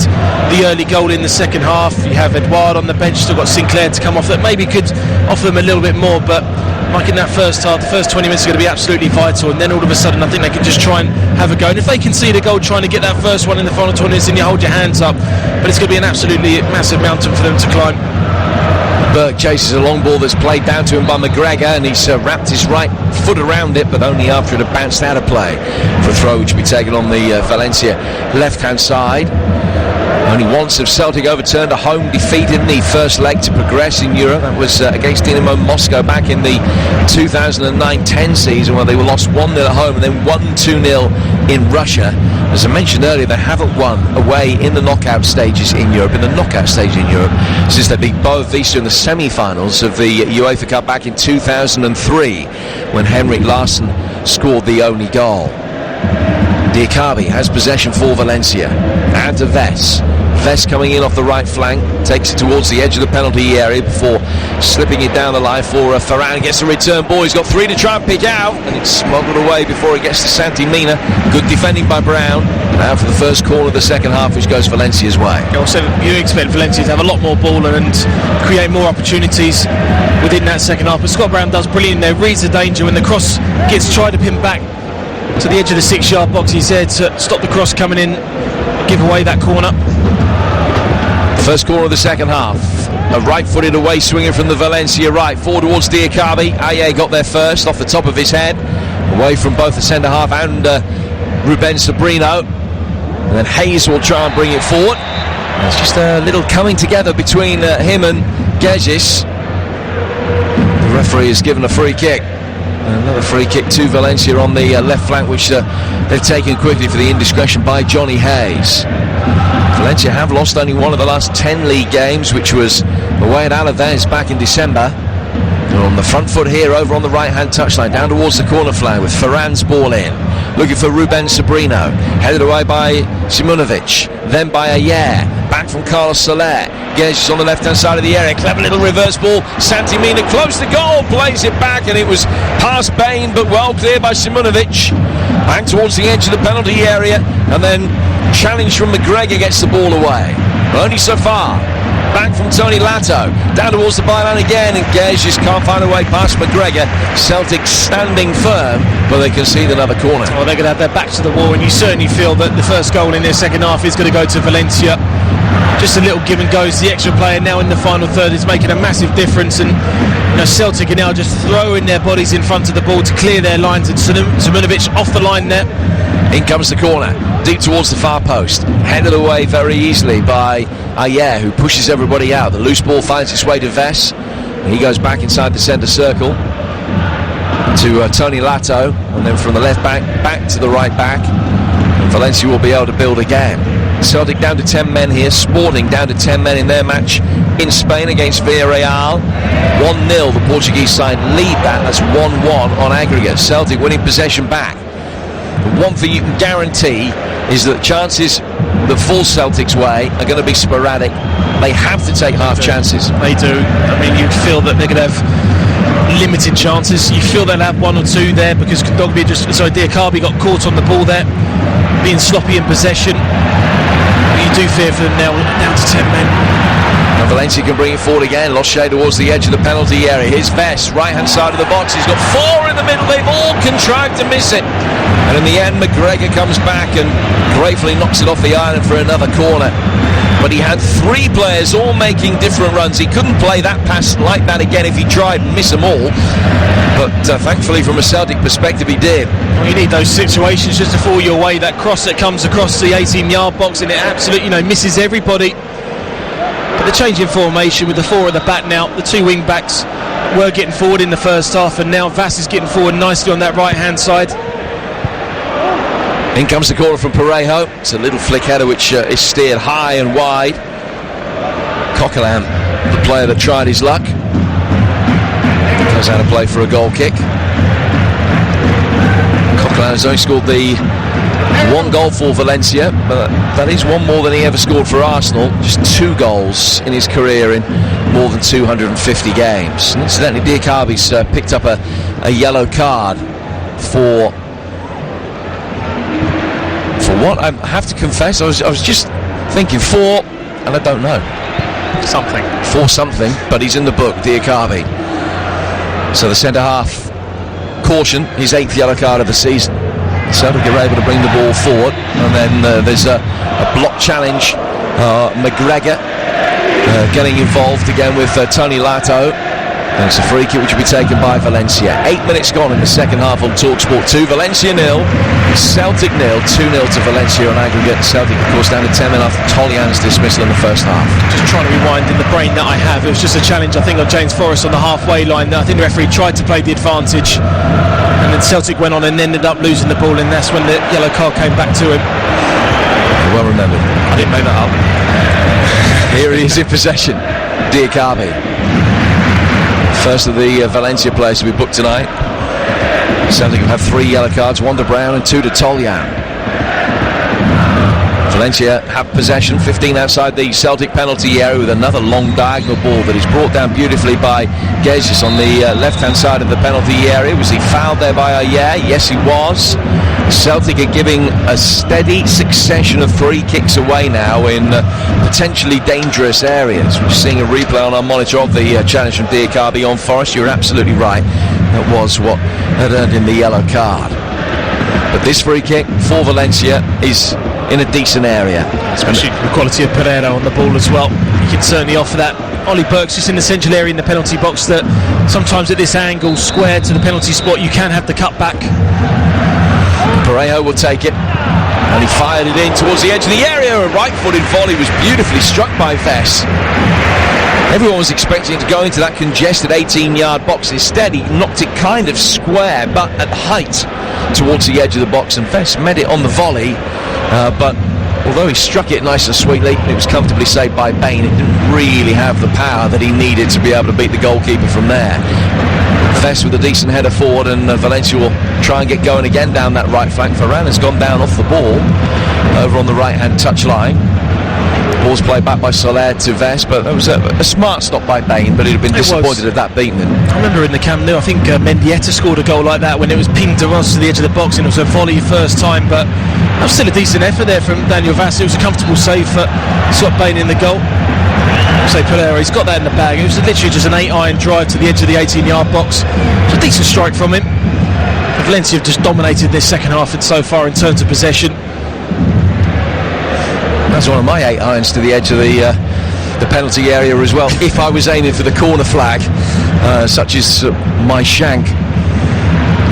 the early goal in the second half. You have Edouard on the bench, still got Sinclair to come off that maybe could offer them a little bit more, but like in that first half, the first 20 minutes are going to be absolutely vital, and then all of a sudden I think they can just try and have a go. And if they concede a goal trying to get that first one in the final 20 minutes, then you hold your hands up, but it's going to be an absolutely massive mountain for them to climb. Burke chases a long ball that's played down to him by McGregor, and he's wrapped his right foot around it, but only after it had bounced out of play for a throw which will be taken on the Valencia left-hand side. Only once have Celtic overturned a home defeat in the first leg to progress in Europe. That was against Dynamo Moscow back in the 2009-10 season, where they were lost 1-0 at home and then won 2-0 in Russia. As I mentioned earlier, they haven't won away in the knockout stages in Europe, since they beat Boa Vista in the semi-finals of the UEFA Cup back in 2003, when Henrik Larsson scored the only goal. Diakabi has possession for Valencia. And to Ves. Ves coming in off the right flank, takes it towards the edge of the penalty area before slipping it down the line for Ferran. Gets a return ball. He's got 3 to try and pick out, and it's smuggled away before it gets to Santi Mina. Good defending by Brown. Now for the first corner of the second half, which goes Valencia's way. Also, you expect Valencia to have a lot more ball and create more opportunities within that second half, but Scott Brown does brilliant there, reads the danger when the cross gets tried to pin back to the edge of the 6-yard box. He's there to stop the cross coming in, give away that corner. First corner of the second half. A right-footed away swinging from the Valencia right, forward towards Diakabi. Aye got there first, off the top of his head, away from both the centre-half and Ruben Sobrino. And then Hayes will try and bring it forward. It's just a little coming together between him and Gezis. The referee has given a free kick. Another free kick to Valencia on the left flank, which they've taken quickly for the indiscretion by Johnny Hayes. Valencia have lost only one of the last 10 league games, which was away at Alaves back in December. They're on the front foot here, over on the right-hand touchline, down towards the corner flag with Ferran's ball in. Looking for Ruben Sobrino, headed away by Simonovic, then by Ayer, back from Carlos Soler. Gezis on the left-hand side of the area, clever little reverse ball. Santi Mina close to goal, plays it back, and it was past Bain, but well cleared by Simonovic. Back towards the edge of the penalty area, and then challenge from McGregor gets the ball away. But only so far. Back from Tony Lato, down towards the byline again, and Gage just can't find a way past McGregor. Celtic standing firm, but they concede another corner. Well, they're going to have their backs to the wall, and you certainly feel that the first goal in their second half is going to go to Valencia. Just a little give and goes. The extra player now in the final third is making a massive difference, and Celtic are now just throwing their bodies in front of the ball to clear their lines, and Simonovic off the line there. In comes the corner, deep towards the far post, headed away very easily by Ayer, who pushes everybody out. The loose ball finds its way to Ves. He goes back inside the centre circle to Tony Lato, and then from the left back to the right back, and Valencia will be able to build again. Celtic down to 10 men here. Sporting down to 10 men in their match in Spain against Villarreal. 1-0, the Portuguese side lead that. That's 1-1 on aggregate. Celtic winning possession back. The one thing you can guarantee is that chances that fall Celtic's way are going to be sporadic. They have to take half chances. They do. I mean, you'd feel that they're going to have limited chances. You feel they'll have 1 or 2 there because Diakabi got caught on the ball there, being sloppy in possession. But you do fear for them now, down to 10 men. And Valencia can bring it forward again. Lost shade towards the edge of the penalty area. Here's Ves, right-hand side of the box. He's got 4 in the middle. They've all contrived to miss it. And in the end, McGregor comes back and gratefully knocks it off the island for another corner. But he had 3 players all making different runs. He couldn't play that pass like that again if he tried and miss them all. But thankfully, from a Celtic perspective, he did. Well, you need those situations just to fall your way. That cross that comes across the 18-yard box, and it absolutely misses everybody. But the change in formation with the 4 at the back now, the 2 wing backs were getting forward in the first half, and now Vas is getting forward nicely on that right-hand side. In comes the corner from Parejo. It's a little flick header which is steered high and wide. Coquelin, the player that tried his luck, knows how to play for a goal kick. Coquelin has only scored the 1 goal for Valencia, but that is 1 more than he ever scored for Arsenal. Just 2 goals in his career in more than 250 games. And incidentally, Diakabi's picked up a yellow card for what? I have to confess, I was just thinking for, and I don't know. Something. For something, but he's in the book, Diakabi. So the centre-half caution, his 8th yellow card of the season. Celtic are able to bring the ball forward, and then there's a block challenge. McGregor getting involved again with Tony Lato. And it's a free kick which will be taken by Valencia. 8 minutes gone in the second half on TalkSport 2. Valencia 0, Celtic 0, 2-0 to Valencia on aggregate. Celtic, of course, down to 10 men after Toljan's dismissal in the first half. Just trying to rewind in the brain that I have. It was just a challenge, I think, on James Forrest on the halfway line. I think the referee tried to play the advantage, and then Celtic went on and ended up losing the ball, and that's when the yellow card came back to him. Well remembered. I didn't make that up. Here he is in possession. Diakabi. First of the Valencia players to be booked tonight. Celtic have 3 yellow cards, 1 to Brown and 2 to Toljan. Valencia have possession, 15 outside the Celtic penalty area, with another long diagonal ball that is brought down beautifully by Gezes on the left-hand side of the penalty area. Was he fouled there by Ayer? Yes, he was. Celtic are giving a steady succession of free kicks away now in potentially dangerous areas. We're seeing a replay on our monitor of the challenge from Diakabi on Forrest. You're absolutely right. That was what had earned him the yellow card. But this free kick for Valencia is in a decent area. Especially the quality of Pereira on the ball as well. You can certainly offer that. Ollie Burke's just in the central area in the penalty box, that sometimes at this angle, square to the penalty spot, you can have the cut back. Parejo will take it, and he fired it in towards the edge of the area. A right-footed volley was beautifully struck by Vess. Everyone was expecting it to go into that congested 18-yard box. Instead, he knocked it kind of square, but at height towards the edge of the box, and Vess met it on the volley, but although he struck it nice and sweetly, it was comfortably saved by Bain. It didn't really have the power that he needed to be able to beat the goalkeeper from there. Vess with a decent header forward, and Valencia will try and get going again down that right flank. Varane has gone down off the ball over on the right-hand touchline. Ball's played back by Soler to Vess, but that was a smart stop by Bain, but he'd have been disappointed at that beating him. I remember in the Camp Nou, I think Mendieta scored a goal like that when it was pinged across to the edge of the box, and it was a volley first time, but that was still a decent effort there from Daniel Vess. It was a comfortable save for Scott Bain in the goal. Say Pereira, he's got that in the bag. It was literally just an 8-iron drive to the edge of the 18-yard box. It was a decent strike from him. Valencia have just dominated this second half and so far in terms of possession. That's one of my 8 irons to the edge of the penalty area as well, if I was aiming for the corner flag, such as my shank.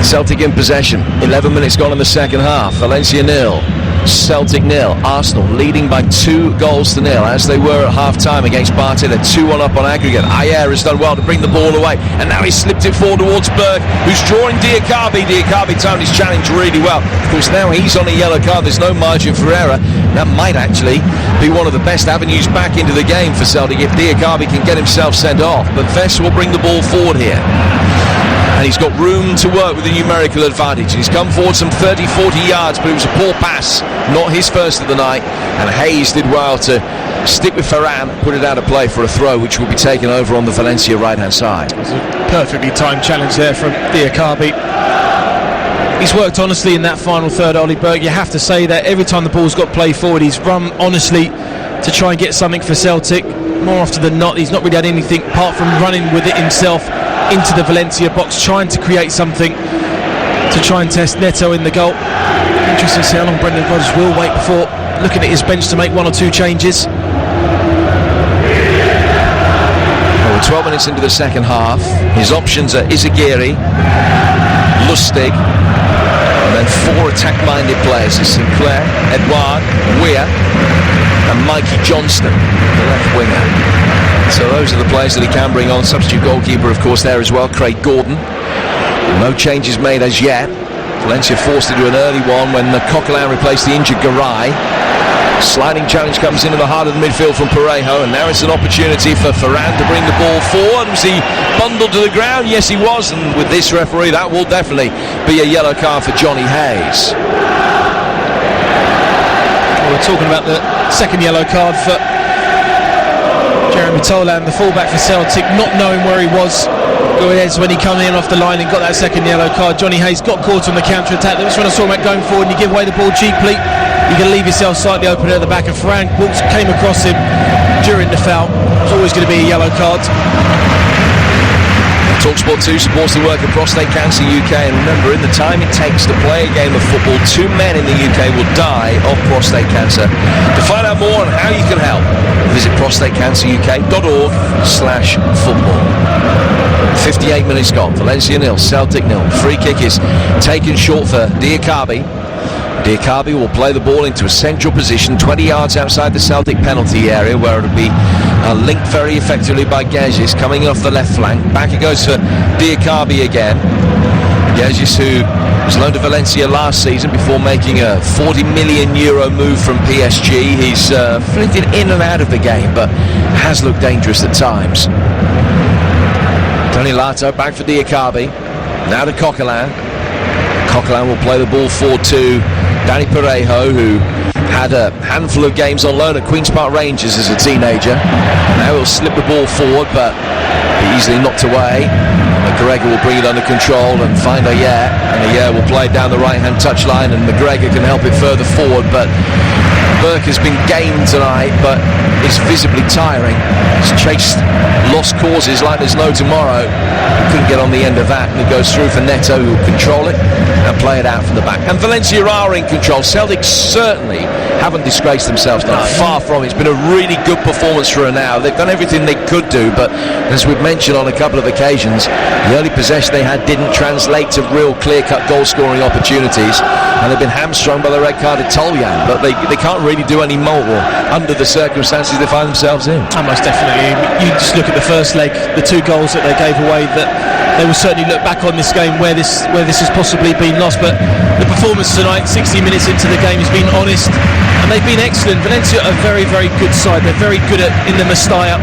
Celtic in possession, 11 minutes gone in the second half. Valencia 0, Celtic 0. Arsenal leading by 2 goals to 0, as they were at half-time against Barty. They're 2-1 up on aggregate. Ayer has done well to bring the ball away, and now he's slipped it forward towards Berg, who's drawing Diakabi. Diakabi timed his challenge really well. Of course, now he's on a yellow card. There's no margin for error. That might actually be one of the best avenues back into the game for Celtic if Diakabi can get himself sent off. But Vess will bring the ball forward here, and he's got room to work with a numerical advantage. He's come forward some 30-40 yards, but it was a poor pass, not his first of the night, and Hayes did well to stick with Ferran, put it out of play for a throw, which will be taken over on the Valencia right-hand side. It was a perfectly timed challenge there from Diakabi. He's worked honestly in that final third, Ollie Burke. You have to say that every time the ball's got played forward, he's run honestly to try and get something for Celtic. More often than not, he's not really had anything apart from running with it himself into the Valencia box, trying to create something to try and test Neto in the goal. Interesting to see how long Brendan Rodgers will wait before looking at his bench to make 1 or 2 changes. Well, we're 12 minutes into the second half. His options are Izagiri, Lustig, and then 4 attack-minded players: Sinclair, Edouard, Weir, and Mikey Johnston, the left winger. So those are the players that he can bring on. Substitute goalkeeper, of course, there as well, Craig Gordon. No changes made as yet. Valencia forced into an early one when Coquelin replaced the injured Garay. Sliding challenge comes into the heart of the midfield from Parejo, and now it's an opportunity for Ferran to bring the ball forward. Was he bundled to the ground? Yes, he was, and with this referee, that will definitely be a yellow card for Johnny Hayes. Well, we're talking about the second yellow card for Jeremy Tolan, the fullback for Celtic, not knowing where he was when he came in off the line and got that second yellow card. Johnny Hayes got caught on the counter-attack. That's when I saw him going forward, and you give away the ball cheaply, you can leave yourself slightly open at the back, and Ferran came across him during the foul. It's always going to be a yellow card. TalkSport 2 supports the work of Prostate Cancer UK, and remember, in the time it takes to play a game of football, 2 men in the UK will die of prostate cancer. To find out more on how you can help, visit prostatecanceruk.org/football. 58 minutes gone. Valencia 0, Celtic 0. Free kick is taken short for Diakabi. Diakabi will play the ball into a central position 20 yards outside the Celtic penalty area, where it'll be linked very effectively by Gezis coming off the left flank. Back it goes for Diakabi again. Gezis, who was loaned to Valencia last season before making a €40 million move from PSG. He's flitted in and out of the game, but has looked dangerous at times. Tony Lato back for Diakabi. Now to Coquelin. Coquelin will play the ball forward to Danny Parejo, who had a handful of games on loan at Queen's Park Rangers as a teenager. Now he'll slip the ball forward, but be easily knocked away. McGregor will bring it under control and find Ayer, and Ayer will play down the right-hand touchline, and McGregor can help it further forward, but Burke has been game tonight, but is visibly tiring. He's chased lost causes like there's no tomorrow. Couldn't get on the end of that, and it goes through for Neto, who will control it and play it out from the back. And Valencia are in control. Celtic certainly haven't disgraced themselves now. Far from it. It's been a really good performance for now. They've done everything they could do, but as we've mentioned on a couple of occasions, the early possession they had didn't translate to real clear-cut goal-scoring opportunities, and they've been hamstrung by the red-carded Toljan, but they can't really do any more under the circumstances they find themselves in. Oh, most definitely. You just look at the first leg, the 2 goals that they gave away, that they will certainly look back on this game where this has possibly been lost, but the performance tonight, 60 minutes into the game, has been honest, and they've been excellent. Valencia are a very, very good side. They're very good in the Mestalla.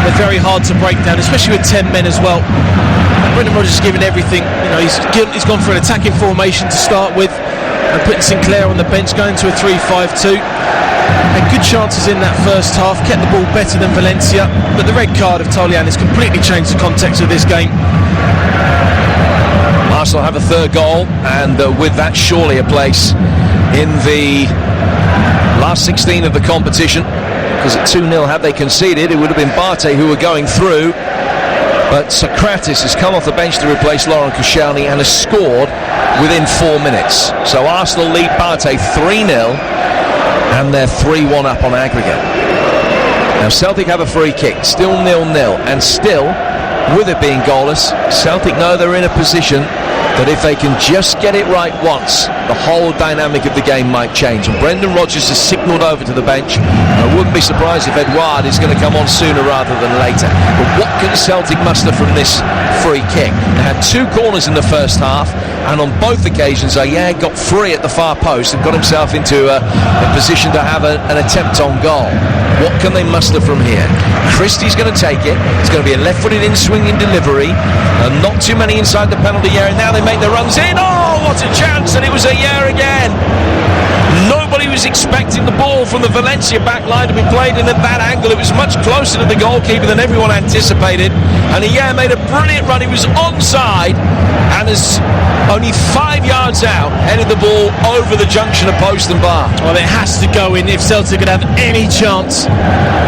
They're very hard to break down, especially with 10 men as well. Brendan Rodgers has given everything. He's gone for an attacking formation to start with, and putting Sinclair on the bench, going to a 3-5-2. Had good chances in that first half, kept the ball better than Valencia, but the red card of Toljan has completely changed the context of this game. Arsenal have a third goal, and with that surely a place in the last 16 of the competition, because at 2-0 had they conceded, it would have been Barté who were going through, but Socrates has come off the bench to replace Laurent Koscielny and has scored within 4 minutes. So Arsenal lead Barté 3-0, and they're 3-1 up on aggregate. Now Celtic have a free kick, still 0-0, and still, with it being goalless, Celtic know they're in a position that if they can just get it right once, the whole dynamic of the game might change. And Brendan Rodgers has signalled over to the bench, and I wouldn't be surprised if Edouard is going to come on sooner rather than later. But what can Celtic muster from this free kick? They had 2 corners in the first half, and on both occasions Ayer got free at the far post and got himself into a position to have an attempt on goal. What can they muster from here? Christie's going to take it. It's going to be a left-footed in-swinging delivery, and not too many inside the penalty area. Now they make the runs in. Oh, what a chance! And it was Ayer again. Nobody was expecting the ball from the Valencia back line to be played in at that angle. It was much closer to the goalkeeper than everyone anticipated, and Ayer made a brilliant run. He was onside and is only 5 yards out, headed the ball over the junction of post and bar. Well, it has to go in if Celtic could have any chance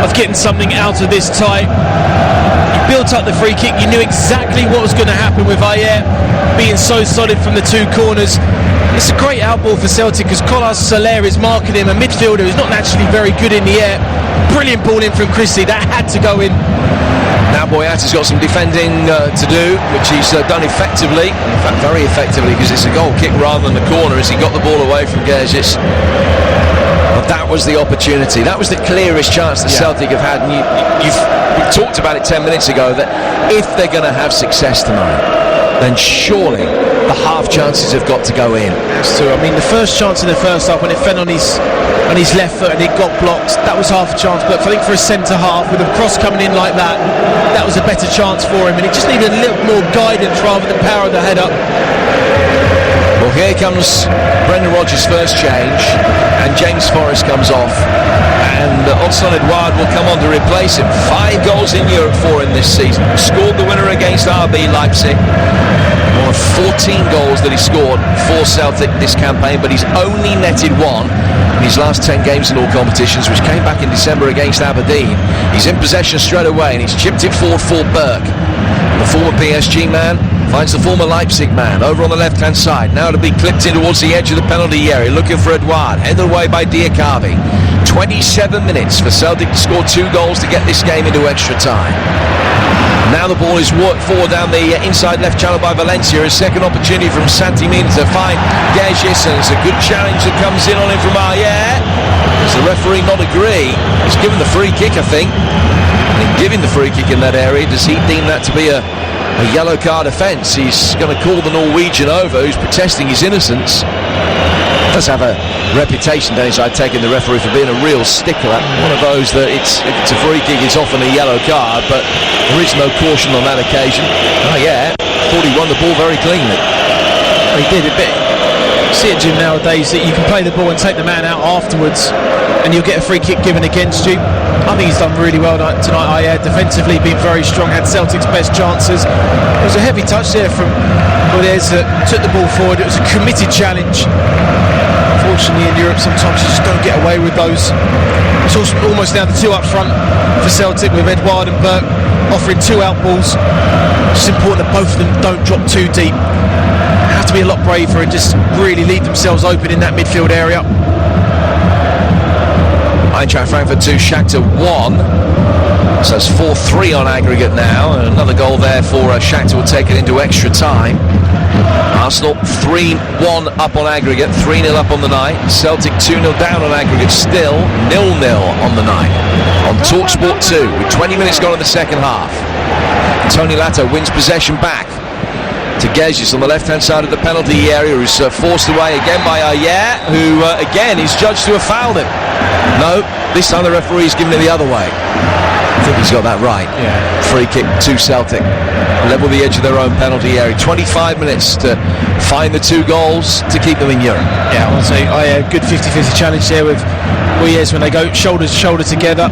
of getting something out of this tie. You built up the free kick, you knew exactly what was going to happen with Ayer being so solid from the 2 corners. It's a great outball for Celtic because Colas Soler is marking him, a midfielder who's not naturally very good in the air. Brilliant ball in from Christie, that had to go in. Now Boyata's got some defending to do, which he's done effectively, in fact very effectively, because it's a goal kick rather than a corner as he got the ball away from Gezis. But that was the opportunity, that was the clearest chance that Celtic have had, and we talked about it 10 minutes ago, that if they're going to have success tonight, then surely the half chances have got to go in. So, I mean, the first chance in the first half when it fell on his left foot and it got blocked, that was half a chance, but I think for a centre half with a cross coming in like that, that was a better chance for him, and it just needed a little more guidance rather than power of the head up. Well, here comes Brendan Rodgers' first change, and James Forrest comes off, and Odsonne Edouard will come on to replace him. 5 goals in Europe for him this season. Scored the winner against RB Leipzig. One of 14 goals that he scored for Celtic this campaign, but he's only netted 1 in his last 10 games in all competitions, which came back in December against Aberdeen. He's in possession straight away, and he's chipped it forward for Burke. The former PSG man finds the former Leipzig man over on the left-hand side. Now to be clipped in towards the edge of the penalty area, looking for Edouard, headed away by Diakabi. 27 minutes for Celtic to score 2 goals to get this game into extra time. Now the ball is worked forward down the inside left channel by Valencia. A second opportunity from Santi Mina to find Gagis, and it's a good challenge that comes in on him from Ayer. Does the referee not agree? He's given the free kick, I think. And in giving the free kick in that area, does he deem that to be a yellow card offence? He's going to call the Norwegian over, who's protesting his innocence. Does have a reputation, I've taken the referee for being a real stickler. One of those that if it's a free kick, it's often a yellow card, but there is no caution on that occasion. Oh yeah, thought he won the ball very cleanly. He did a bit. See it, Jim, nowadays that you can play the ball and take the man out afterwards and you'll get a free kick given against you. I think he's done really well tonight. Defensively been very strong, had Celtic's best chances. It was a heavy touch there from Rodez that took the ball forward. It was a committed challenge. Unfortunately in Europe sometimes you just don't get away with those. It's also almost now the 2 up front for Celtic with Edouard and Burke offering 2 out balls. It's important that both of them don't drop too deep. Have to be a lot braver and just really leave themselves open in that midfield area. Eintracht Frankfurt 2, Shakhtar 1. So it's 4-3 on aggregate now. And another goal there for Shakhtar will take it into extra time. Arsenal 3-1 up on aggregate, 3-0 up on the night. Celtic 2-0 down on aggregate, still 0-0 on the night. On TalkSport 2 with 20 minutes gone in the second half. Tony Lato wins possession back to Gagis on the left-hand side of the penalty area, who's forced away again by Ayer, who again is judged to have fouled him. No, this time the referee's given it the other way. I think he's got that right. Yeah. Free kick to Celtic. Level the edge of their own penalty area. 25 minutes to find the 2 goals to keep them in Europe. Yeah, I would say a good 50-50 challenge there with Rodez when they go shoulder to shoulder together.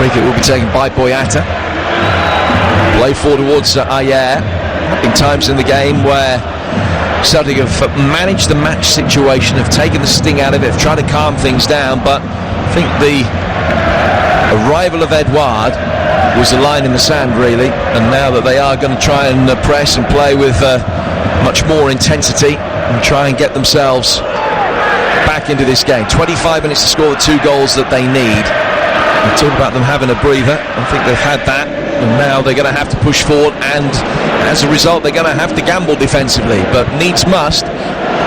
Free kick will be taken by Boyata. Play forward towards Ayer. In times in the game where Celtic have managed the match situation, have taken the sting out of it, have tried to calm things down, but I think the arrival of Edouard was a line in the sand really, and now that they are going to try and press and play with much more intensity and try and get themselves back into this game. 25 minutes to score the 2 goals that they need. We talk about them having a breather. I think they've had that, and now they're going to have to push forward, and as a result they're going to have to gamble defensively, but needs must.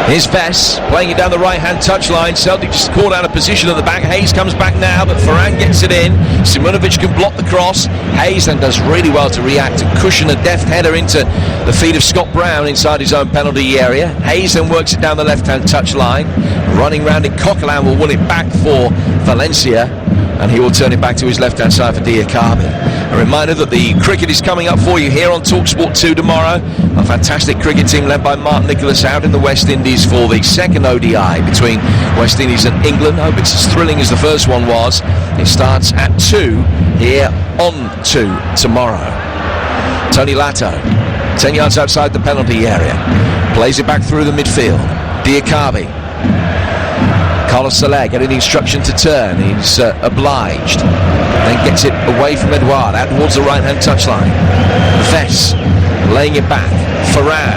Here's Vess playing it down the right-hand touchline. Celtic just caught out of position at the back. Hayes comes back now, but Ferran gets it in. Simunovic can block the cross. Hayes then does really well to react and cushion a deft header into the feet of Scott Brown inside his own penalty area. Hayes then works it down the left-hand touchline. Running round it, Coquelin will win it back for Valencia, and he will turn it back to his left-hand side for Diakabi. A reminder that the cricket is coming up for you here on TalkSport 2 tomorrow. A fantastic cricket team led by Mark Nicholas out in the West Indies for the second ODI between West Indies and England. I hope it's as thrilling as the first one was. It starts at 2 here on 2 tomorrow. Tony Lato, 10 yards outside the penalty area. Plays it back through the midfield. Diakabi. Carlos Soler getting the instruction to turn. He's obliged. Then gets it away from Edouard out towards the right-hand touchline. Vess laying it back. Ferran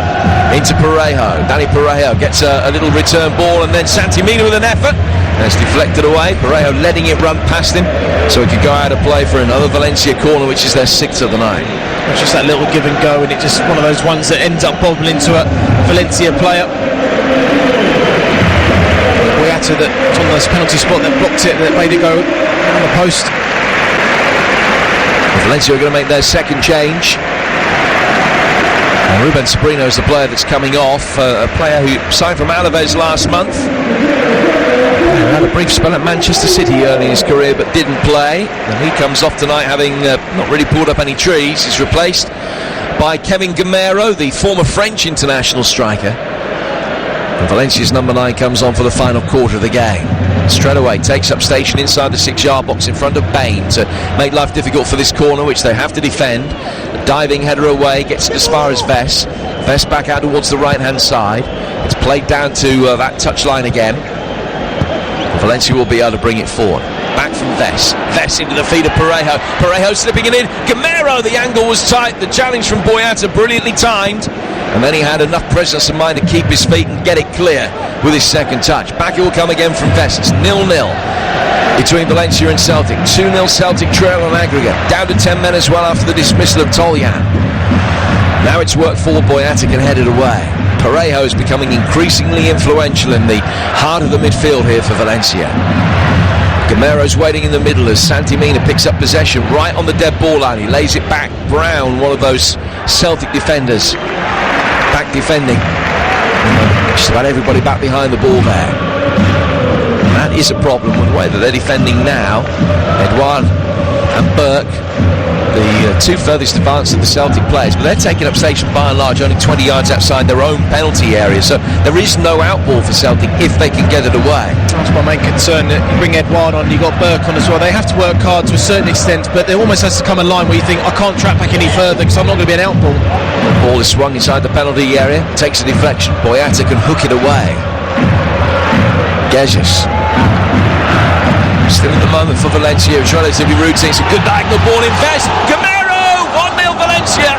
into Parejo. Danny Parejo gets a little return ball, and then Santi Mina with an effort. That's deflected away. Parejo letting it run past him so he could go out of play for another Valencia corner, which is their 6th of the night. It's just that little give and go, and it's just one of those ones that ends up bobbling to a Valencia player. Boyata that was on this penalty spot that blocked it, that made it go on the post. Valencia are going to make their second change. And Ruben Sabrino is the player that's coming off, a player who signed from Alaves last month. Had a brief spell at Manchester City early in his career but didn't play, and he comes off tonight having not really pulled up any trees. He's replaced by Kevin Gamero, the former French international striker. And Valencia's number 9 comes on for the final quarter of the game. Straight away takes up station inside the 6-yard box in front of Bain to make life difficult for this corner, which they have to defend. A diving header away, gets it as far as Vess. Vess back out towards the right-hand side. It's played down to that touchline again. Valencia will be able to bring it forward. Back from Vess. Vess into the feet of Parejo. Parejo slipping it in. Gamero, the angle was tight. The challenge from Boyata brilliantly timed. And then he had enough presence of mind to keep his feet and get it clear with his second touch. Back it will come again from Vest. 0-0 between Valencia and Celtic. 2-0 Celtic trail on aggregate. Down to 10 men as well after the dismissal of Toljan. Now it's worked forward, Boyatic and headed away. Parejo is becoming increasingly influential in the heart of the midfield here for Valencia. Gamero's waiting in the middle as Santimina picks up possession right on the dead ball line. He lays it back. Brown, one of those Celtic defenders, back defending. Just about everybody back behind the ball there. And that is a problem with the way that they're defending now. Edouard and Burke, the two furthest advanced of the Celtic players, but they're taking up station by and large only 20 yards outside their own penalty area, so there is no outball for Celtic if they can get it away. That's my main concern. You bring Edouard on, you've got Burke on as well. They have to work hard to a certain extent, but there almost has to come a line where you think, I can't track back any further because I'm not going to be an outball. The ball is swung inside the penalty area, takes a deflection. Boyata can hook it away. Gejas. Still in the moment for Valencia. It's relatively routine. It's a good diagonal ball in Vest. Gamero! 1-0 Valencia.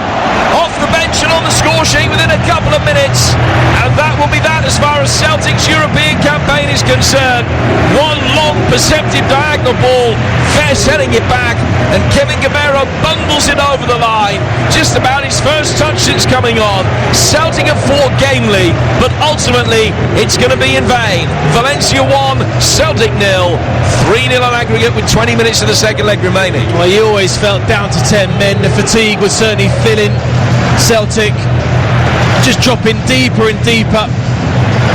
Off the bench and on the score sheet within a couple of minutes. And that will be that as far as Celtic's European campaign is concerned. One long, perceptive diagonal ball. Vest heading it back. And Kevin Gamero bundles it over the line. Just about his first touch since coming on. Celtic have fought gamely, but ultimately it's going to be in vain. Valencia 1, Celtic 0. 3-0 on aggregate with 20 minutes of the second leg remaining. Well, you always felt down to 10 men. The fatigue was certainly filling Celtic, just dropping deeper and deeper.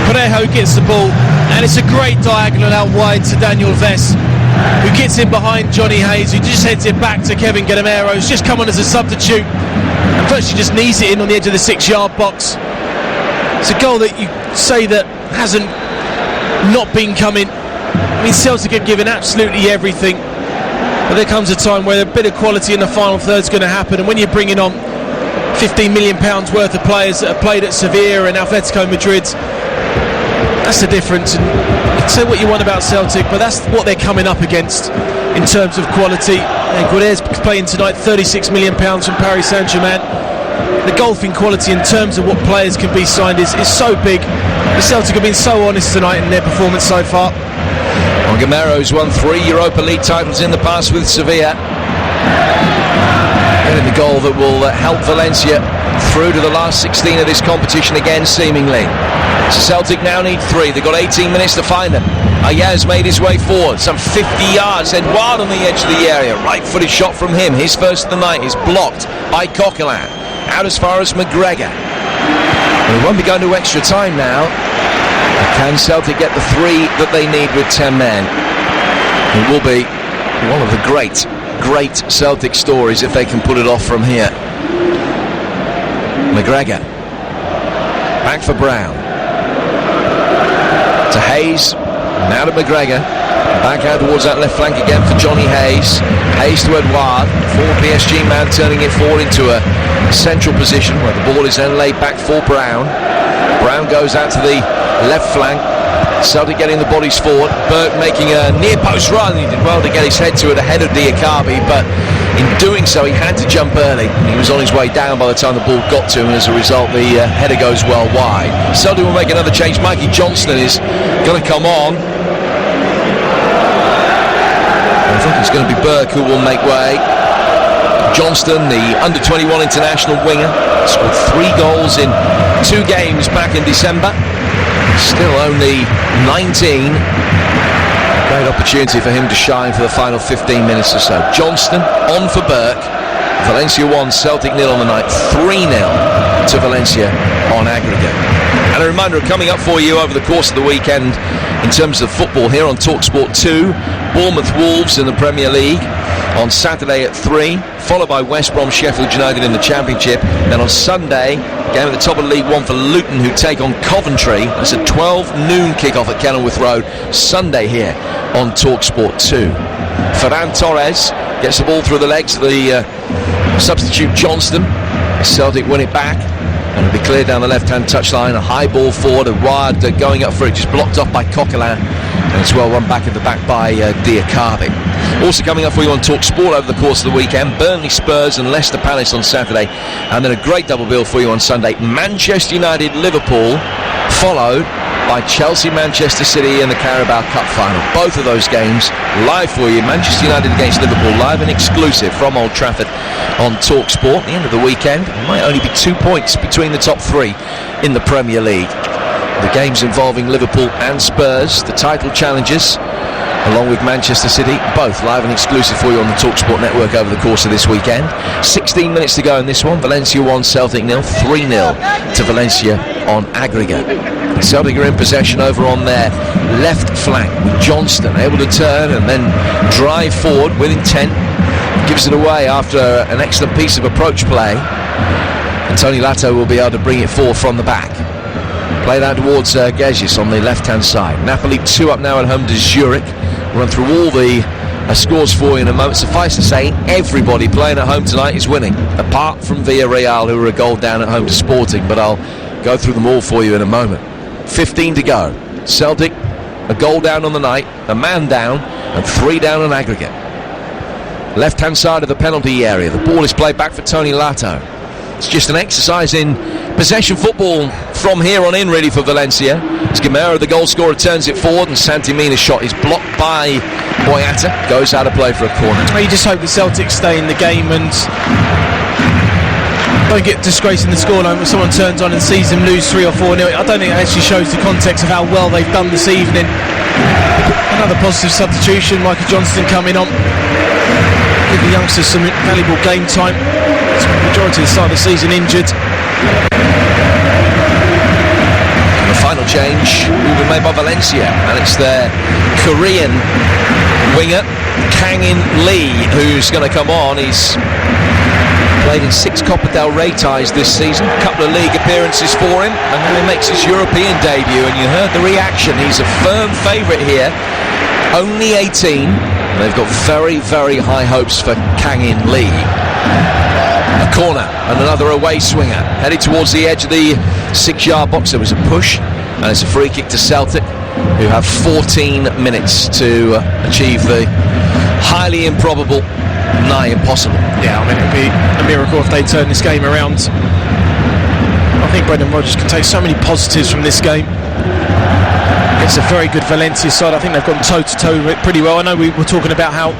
Parejo gets the ball, and it's a great diagonal out wide to Daniel Vest, who gets in behind Johnny Hayes, who just heads it back to Kevin Gamero, who's just come on as a substitute, and virtually just knees it in on the edge of the 6-yard box. It's a goal that you say that hasn't not been coming. I mean, Celtic have given absolutely everything, but there comes a time where a bit of quality in the final third is going to happen, and when you're bringing on £15 million worth of players that have played at Sevilla and Atletico Madrid, that's the difference. And you can say what you want about Celtic, but that's what they're coming up against in terms of quality. And Guerrero's playing tonight, £36 million from Paris Saint-Germain. The golfing quality in terms of what players can be signed is so big. The Celtic have been so honest tonight in their performance so far. Well, Gamero's won 3 Europa League titles in the past with Sevilla. Getting the goal that will help Valencia through to the last 16 of this competition again, seemingly. So Celtic now need 3. They've got 18 minutes to find them. Ayaz made his way forward, some 50 yards. Edouard on the edge of the area. Right-footed shot from him. His first of the night is blocked by Coquelin. Out as far as McGregor. We won't be going to extra time now. Can Celtic get the 3 that they need with 10 men? It will be one of the great Celtic stories if they can put it off from here. McGregor. Back for Brown. To Hayes. Now to McGregor. Back out towards that left flank again for Johnny Hayes. Hayes to Edouard. Forward PSG man turning it forward into a central position where the ball is then laid back for Brown. Brown goes out to the left flank. Celtic getting the bodies forward. Burke making a near post run. He did well to get his head to it ahead of Diakabi, but in doing so he had to jump early. He was on his way down by the time the ball got to him, and as a result the header goes well wide. Celtic will make another change. Mikey Johnston is going to come on. I think it's going to be Burke who will make way. Johnston, the under-21 international winger, scored 3 goals in 2 games back in December. Still only 19. Great opportunity for him to shine for the final 15 minutes or so. Johnston on for Burke. Valencia 1, Celtic 0 on the night. 3-0 to Valencia on aggregate. And a reminder coming up for you over the course of the weekend in terms of football here on TalkSport 2. Bournemouth Wolves in the Premier League on Saturday at 3, followed by West Brom Sheffield United in the Championship. Then on Sunday, game at the top of League One for Luton, who take on Coventry. That's a 12 noon kickoff at Kenilworth Road, Sunday here on TalkSport 2. Ferran Torres gets the ball through the legs of the substitute Johnston. Celtic win it back, and it'll be cleared down the left-hand touchline. A high ball forward, Edouard going up for it, just blocked off by Coquelin. And it's well run back at the back by Diakabi. Also coming up for you on Talk Sport over the course of the weekend, Burnley Spurs and Leicester Palace on Saturday, and then a great double bill for you on Sunday, Manchester United Liverpool, followed by Chelsea Manchester City in the Carabao Cup final. Both of those games live for you. Manchester United against Liverpool, live and exclusive from Old Trafford on Talk Sport. At the end of the weekend, there might only be 2 points between the top three in the Premier League. The games involving Liverpool and Spurs, the title challengers, along with Manchester City, both live and exclusive for you on the TalkSport network over the course of this weekend. 16 minutes to go in this one. Valencia 1, Celtic 0, 3-0 to Valencia on aggregate. Celtic are in possession over on their left flank with Johnston able to turn and then drive forward with intent. Gives it away after an excellent piece of approach play. And Tony Lato will be able to bring it forward from the back. Play that towards Gezis on the left-hand side. Napoli 2 up now at home to Zurich. We'll run through all the scores for you in a moment. Suffice to say, everybody playing at home tonight is winning, apart from Villarreal, who are a goal down at home to Sporting, but I'll go through them all for you in a moment. 15 to go. Celtic, a goal down on the night, a man down, and 3 down on aggregate. Left-hand side of the penalty area. The ball is played back for Tony Lato. It's just an exercise in possession football from here on in, really, for Valencia. Gamera, the goal scorer, turns it forward, and Santimina's shot is blocked by Boyata. Goes out of play for a corner. You just hope the Celtics stay in the game and don't get disgraced in the scoreline when someone turns on and sees them lose 3 or 4-0. I don't think it actually shows the context of how well they've done this evening. Another positive substitution, Michael Johnston coming on. Give the youngsters some valuable game time. It's the majority of the start of the season injured. And the final change will be made by Valencia, and it's their Korean winger, Kang-in Lee, who's going to come on. He's played in 6 Copa del Rey ties this season, a couple of league appearances for him, and then he makes his European debut, and you heard the reaction. He's a firm favourite here, only 18. They've got very, very high hopes for Kang-in Lee. A corner and another away swinger headed towards the edge of the 6-yard box. There was a push, and it's a free kick to Celtic, who have 14 minutes to achieve the highly improbable, nigh impossible. Yeah, I mean, it would be a miracle if they turn this game around. I think Brendan Rodgers can take so many positives from this game. It's a very good Valencia side. I think they've gone toe-to-toe pretty well. I know we were talking about how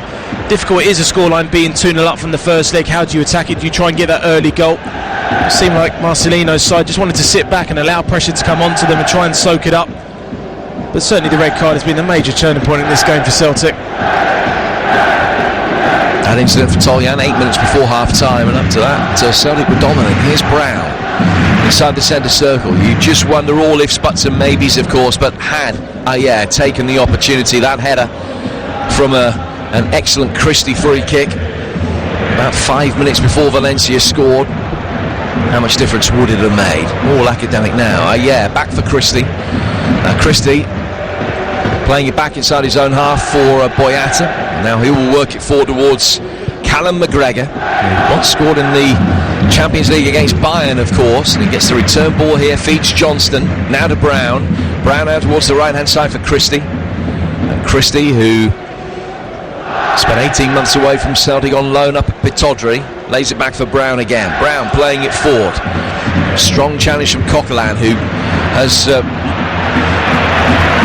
difficult it is a scoreline being 2-0 up from the first leg. How do you attack it? Do you try and get that early goal? It seemed like Marcelino's side just wanted to sit back and allow pressure to come onto them and try and soak it up. But certainly the red card has been a major turning point in this game for Celtic. That incident for Toljan 8 minutes before half-time, and up to that, Celtic were dominant. Here's Brown inside the centre circle. You just wonder all ifs, buts and maybes, of course, but had taken the opportunity. That header from an excellent Christie free kick about 5 minutes before Valencia scored. How much difference would it have made? All academic now. Back for Christie. Christie playing it back inside his own half for Boyata. Now he will work it forward towards Callum McGregor, who once scored in the Champions League against Bayern, of course, and he gets the return ball here, feeds Johnston, now to Brown. Brown out towards the right-hand side for Christie. And Christie, who spent 18 months away from Celtic on loan up at Pittodrie, lays it back for Brown again. Brown playing it forward. Strong challenge from Coquelin, who has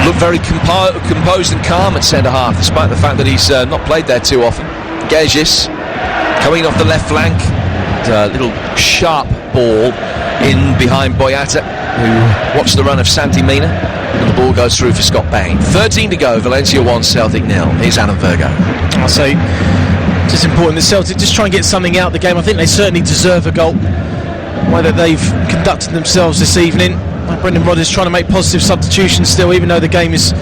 looked very composed and calm at centre-half, despite the fact that he's not played there too often. Gezis coming off the left flank. A little sharp ball in behind Boyata, who watched the run of Santimina, and the ball goes through for Scott Bain. 13 to go, Valencia 1, Celtic 0. Here's Alan Virgo. I'll say it's important that Celtic just try and get something out of the game. I think they certainly deserve a goal. The way that they've conducted themselves this evening. Brendan Rodgers trying to make positive substitutions still, even though the game is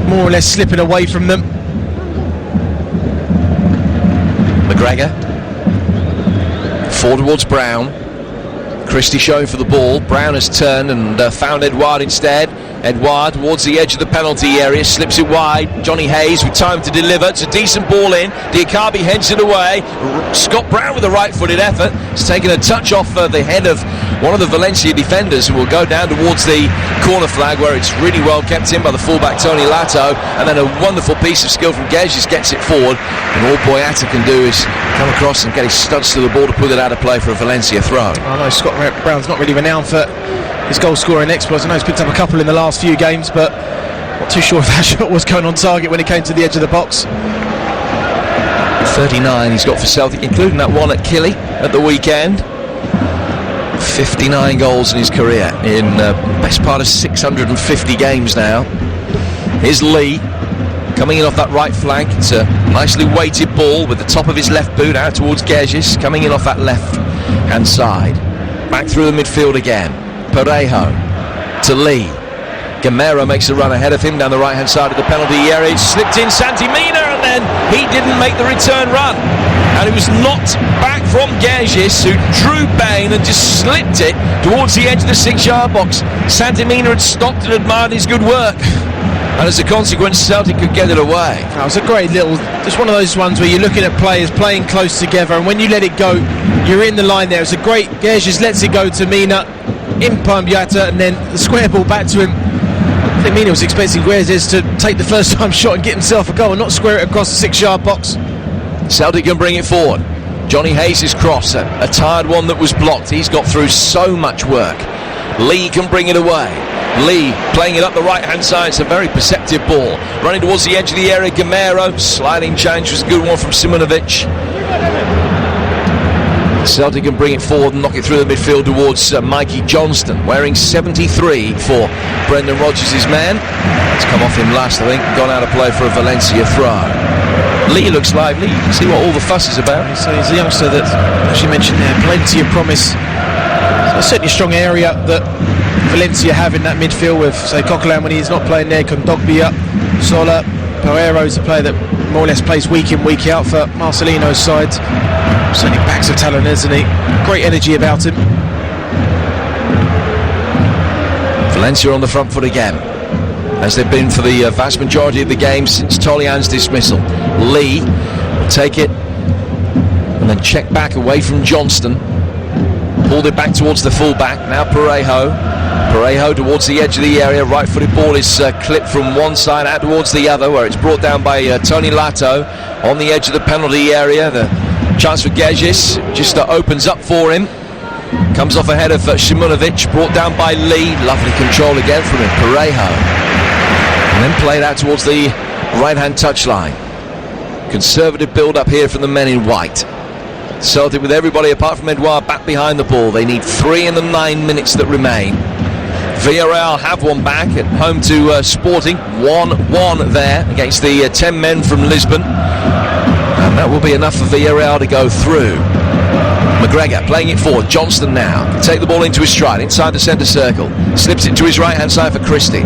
more or less slipping away from them. McGregor forward towards Brown. Christie showing for the ball. Brown has turned and found Edouard instead. Edouard towards the edge of the penalty area, slips it wide. Johnny Hayes with time to deliver. It's a decent ball in. Diakabi heads it away. Scott Brown with a right-footed effort. He's taken a touch off the head of one of the Valencia defenders, who will go down towards the corner flag, where it's really well kept in by the fullback Tony Lato, and then a wonderful piece of skill from Gedges gets it forward, and all Boyata can do is come across and get his studs to the ball to put it out of play for a Valencia throw. I know Scott Brown's not really renowned for his goal-scoring exploits. I know he's picked up a couple in the last few games, but not too sure if that shot was going on target when it came to the edge of the box. 39 he's got for Celtic, including that one at Killy at the weekend. 59 goals in his career in best part of 650 games now. Here's Lee coming in off that right flank. It's a nicely weighted ball with the top of his left boot out towards Gedges, coming in off that left hand side. Back through the midfield again. Parejo to Lee. Gamero makes a run ahead of him down the right hand side of the penalty area. It slipped in Santi Mina, and then he didn't make the return run, and it was knocked back from Gedges, who drew Bain and just slipped it towards the edge of the 6-yard box. Santi Mina had stopped and admired his good work, and as a consequence Celtic could get it away. That was a great little, just one of those ones where you're looking at players playing close together, and when you let it go, you're in the line there. It's a great, Gedges lets it go to Mina in Boyata, and then the square ball back to him. I think Mina was expecting Gedges to take the first time shot and get himself a goal and not square it across the 6-yard box. Celtic can bring it forward. Johnny Hayes' cross, a tired one that was blocked. He's got through so much work. Lee can bring it away. Lee playing it up the right hand side. It's a very perceptive ball. Running towards the edge of the area, Gamero. Sliding change was a good one from Simonovic. Celtic can bring it forward and knock it through the midfield towards Mikey Johnston, wearing 73 for Brendan Rodgers' man. It's come off him last, I think, gone out of play for a Valencia throw. Lee looks lively. You can see what all the fuss is about. So he's a youngster that, as you mentioned there, plenty of promise. It's certainly a strong area that Valencia have in that midfield with, say, Coquelin when he's not playing there, Kondogbia, Sola. Pereiro's a player that more or less plays week in, week out for Marcelino's side. Certainly backs of talent, isn't he? Great energy about him. Valencia on the front foot again, as they've been for the vast majority of the game since Tolian's dismissal. Lee will take it and then check back away from Johnston. Pulled it back towards the full-back. Now Parejo towards the edge of the area. Right-footed ball is clipped from one side out towards the other, where it's brought down by Tony Lato on the edge of the penalty area. The chance for Gedges just opens up for him. Comes off ahead of Simonovic, brought down by Lee. Lovely control again from him, Parejo. And then played out towards the right-hand touchline. Conservative build-up here from the men in white. Celtic with everybody apart from Edouard back behind the ball. They need 3 in the 9 minutes that remain. Villarreal have one back at home to Sporting. 1-1 there against the 10 men from Lisbon. And that will be enough for Villarreal to go through. McGregor playing it forward. Johnston now. Take the ball into his stride inside the centre circle. Slips it to his right hand side for Christie.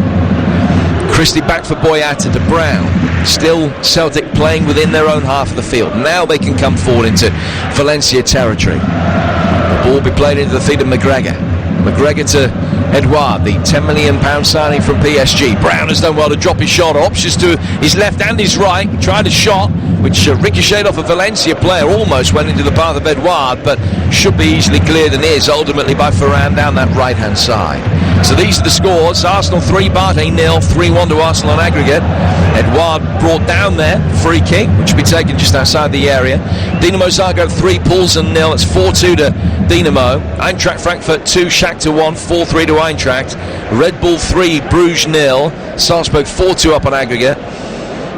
Christie back for Boyata to Brown. Still Celtic playing within their own half of the field. Now they can come forward into Valencia territory. The ball will be played into the feet of McGregor. McGregor to Edouard, the £10 million signing from PSG. Brown has done well to drop his shot. Options to his left and his right. Tried a shot which ricocheted off a Valencia player, almost went into the path of Edouard, but should be easily cleared and is ultimately by Ferran down that right hand side. So these are the scores. Arsenal 3, Barnet 0, 3-1 to Arsenal on aggregate. Edouard brought down there, free kick, which will be taken just outside the area. Dinamo Zagreb 3, Poulsen 0. It's 4-2 to Dinamo. Eintracht Frankfurt 2, Shakhtar 1, 4-3 to Eintracht. Red Bull 3, Bruges 0. Salzburg 4-2 up on aggregate.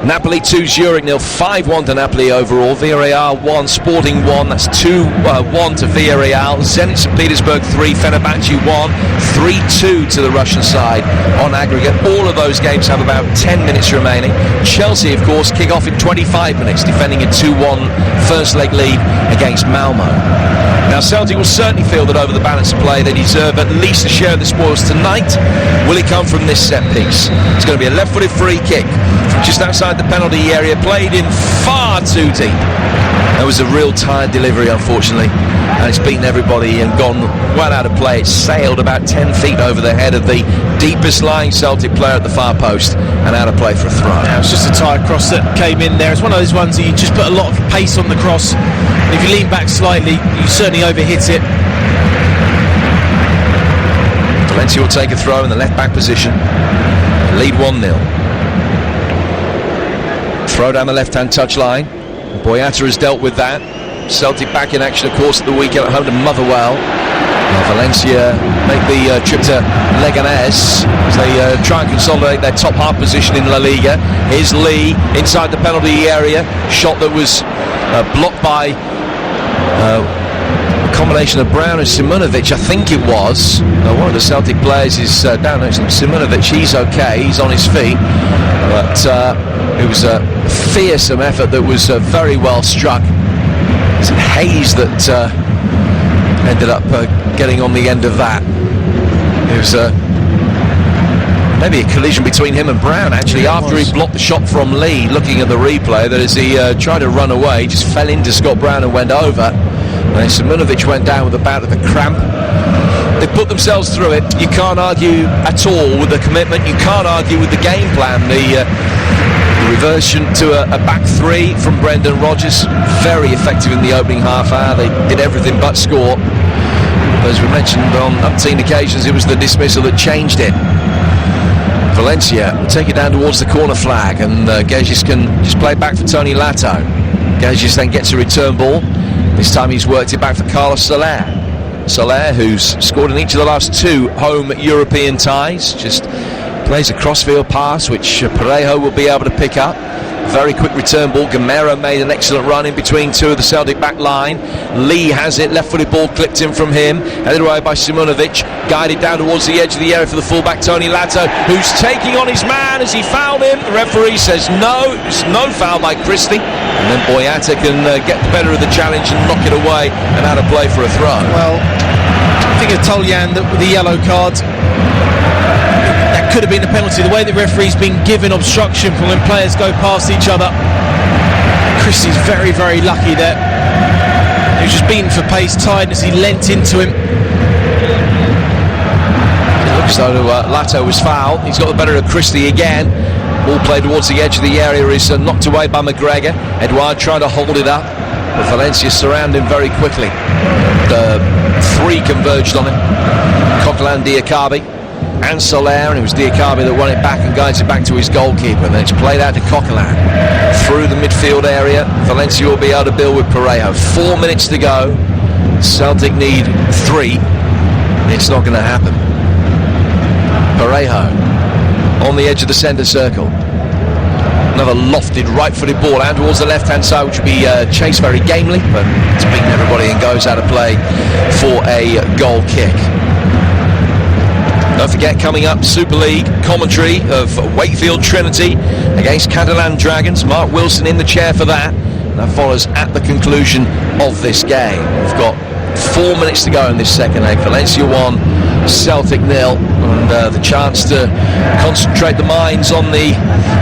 Napoli 2, Zurich 0, 5-1 to Napoli overall. Villarreal 1, Sporting 1, that's 2-1 to Villarreal. Zenit St. Petersburg 3, Fenerbahce 1, 3-2 to the Russian side on aggregate. All of those games have about 10 minutes remaining. Chelsea, of course, kick off in 25 minutes, defending a 2-1 first leg lead against Malmo. Now Celtic will certainly feel that over the balance of play they deserve at least a share of the spoils tonight. Will it come from this set piece? It's going to be a left-footed free kick from just outside the penalty area, played in far too deep. That was a real tired delivery, unfortunately, and it's beaten everybody and gone well out of play. It sailed about 10 feet over the head of the deepest lying Celtic player at the far post and out of play for a throw. Yeah, it was just a tired cross that came in there. It's one of those ones that you just put a lot of pace on the cross, and if you lean back slightly, you certainly overhit it. Valencia will take a throw in the left back position. Lead 1-0. Throw down the left-hand touchline. Boyata has dealt with that. Celtic back in action, of course, at the weekend at home to Motherwell. Valencia make the trip to Leganés as they try and consolidate their top half position in La Liga. Here's Lee inside the penalty area. Shot that was blocked by a combination of Brown and Simonovic, I think it was. One of the Celtic players is down next to Simonovic. He's okay, he's on his feet. But it was a fearsome effort that was very well struck. It's Hayes that ended up getting on the end of that. It was maybe a collision between him and Brown, actually, after he blocked the shot from Lee. Looking at the replay, that as he tried to run away, just fell into Scott Brown and went over. And Simonovic went down with a bout of a cramp. They put themselves through it. You can't argue at all with the commitment. You can't argue with the game plan. The reversion to a back three from Brendan Rodgers, very effective in the opening half hour. They did everything but score. As we mentioned on umpteen occasions, it was the dismissal that changed it. Valencia take it down towards the corner flag, and Gagis can just play it back for Tony Lato. Gagis then gets a return ball. This time he's worked it back for Carlos Soler. Soler, who's scored in each of the last 2 home European ties, just plays a crossfield pass which Parejo will be able to pick up. Very quick return ball. Gamero made an excellent run in between 2 of the Celtic back line. Lee has it, left-footed ball clipped in from him, headed away by Simonovic, guided down towards the edge of the area for the fullback Tony Lato, who's taking on his man as he fouled him. The referee says no, it's no foul by Christie, and then Boyata can get the better of the challenge and knock it away and out of play for a throw. Well, I think of Toljan with the yellow card. Could have been a penalty. The way the referee's been given obstruction from when players go past each other. Christie's very, very lucky there. He was just beaten for pace, tired as he leant into him. It looks though Lato was fouled. He's got the better of Christie again. Ball played towards the edge of the area is knocked away by McGregor. Edouard trying to hold it up, but Valencia surround him very quickly. The 3 converged on him. Coquelin, Diakabi and Soler, and it was Diakabi that won it back and guides it back to his goalkeeper, and then it's played out to Coquelin through the midfield area. Valencia will be able to build with Parejo. 4 minutes to go. Celtic need 3. It's not going to happen. Parejo on the edge of the centre circle. Another lofted right-footed ball out towards the left-hand side, which will be chased very gamely, but it's beaten everybody and goes out of play for a goal kick. Don't forget, coming up, Super League commentary of Wakefield Trinity against Catalan Dragons. Mark Wilson in the chair for that. That follows at the conclusion of this game. We've got 4 minutes to go in this second leg. Valencia 1, Celtic 0, and the chance to concentrate the minds on the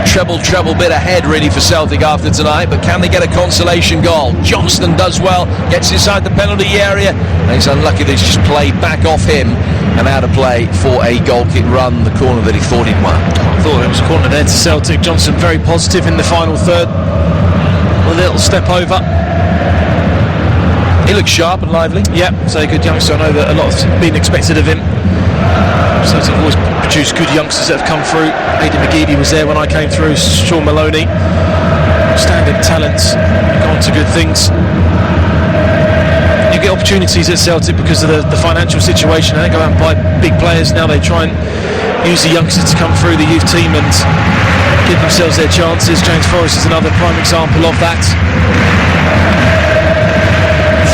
treble bit ahead really for Celtic after tonight. But can they get a consolation goal? Johnston does well, gets inside the penalty area, and he's unlucky that he's just played back off him and out of play for a goal kick run, the corner that he thought he'd won. I thought it was a corner there to Celtic. Johnston very positive in the final third. A little step over. He looks sharp and lively. Yeah, so a good youngster. I know that a lot has been expected of him. Celtic have always produced good youngsters that have come through. Aidan McGeady was there when I came through. Sean Maloney. Standard talents. Gone to good things. You get opportunities at Celtic because of the financial situation. They go out and buy big players. Now they try and use the youngsters to come through the youth team and give themselves their chances. James Forrest is another prime example of that.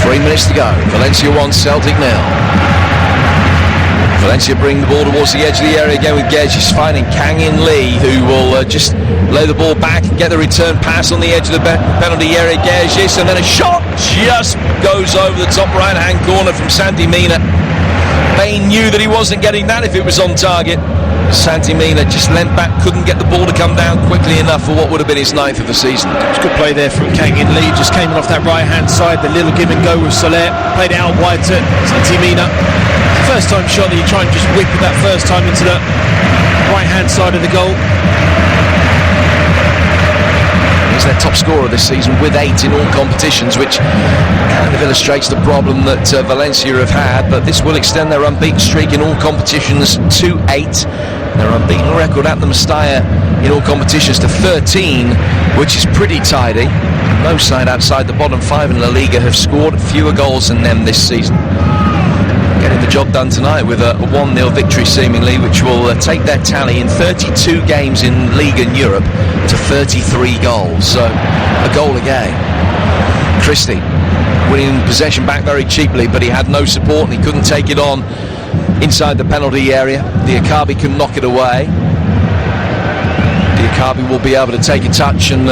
3 minutes to go. Valencia 1, Celtic 0. Valencia bring the ball towards the edge of the area again with Gagis finding Kang-In Lee, who will just lay the ball back and get the return pass on the edge of the penalty area. Gagis, and then a shot just goes over the top right hand corner from Santi Mina. Bain knew that he wasn't getting that if it was on target. Santi Mina just leant back, couldn't get the ball to come down quickly enough for what would have been his 9th of the season. It's a good play there from Kang In Lee, just came in off that right hand side, the little give and go with Soler, played it out wide to Santi Mina. First time shot that you try and just whip it that first time into the right hand side of the goal. He's their top scorer this season with 8 in all competitions, which kind of illustrates the problem that Valencia have had, but this will extend their unbeaten streak in all competitions to 8. Their unbeaten record at the Mestalla in all competitions to 13, which is pretty tidy. No side outside the bottom 5 in La Liga have scored fewer goals than them this season. Getting the job done tonight with a 1-0 victory seemingly, which will take their tally in 32 games in League and Europe to 33 goals, so a goal a game. Christie winning possession back very cheaply, but he had no support and he couldn't take it on inside the penalty area. Diakabi can knock it away. Diakabi will be able to take a touch and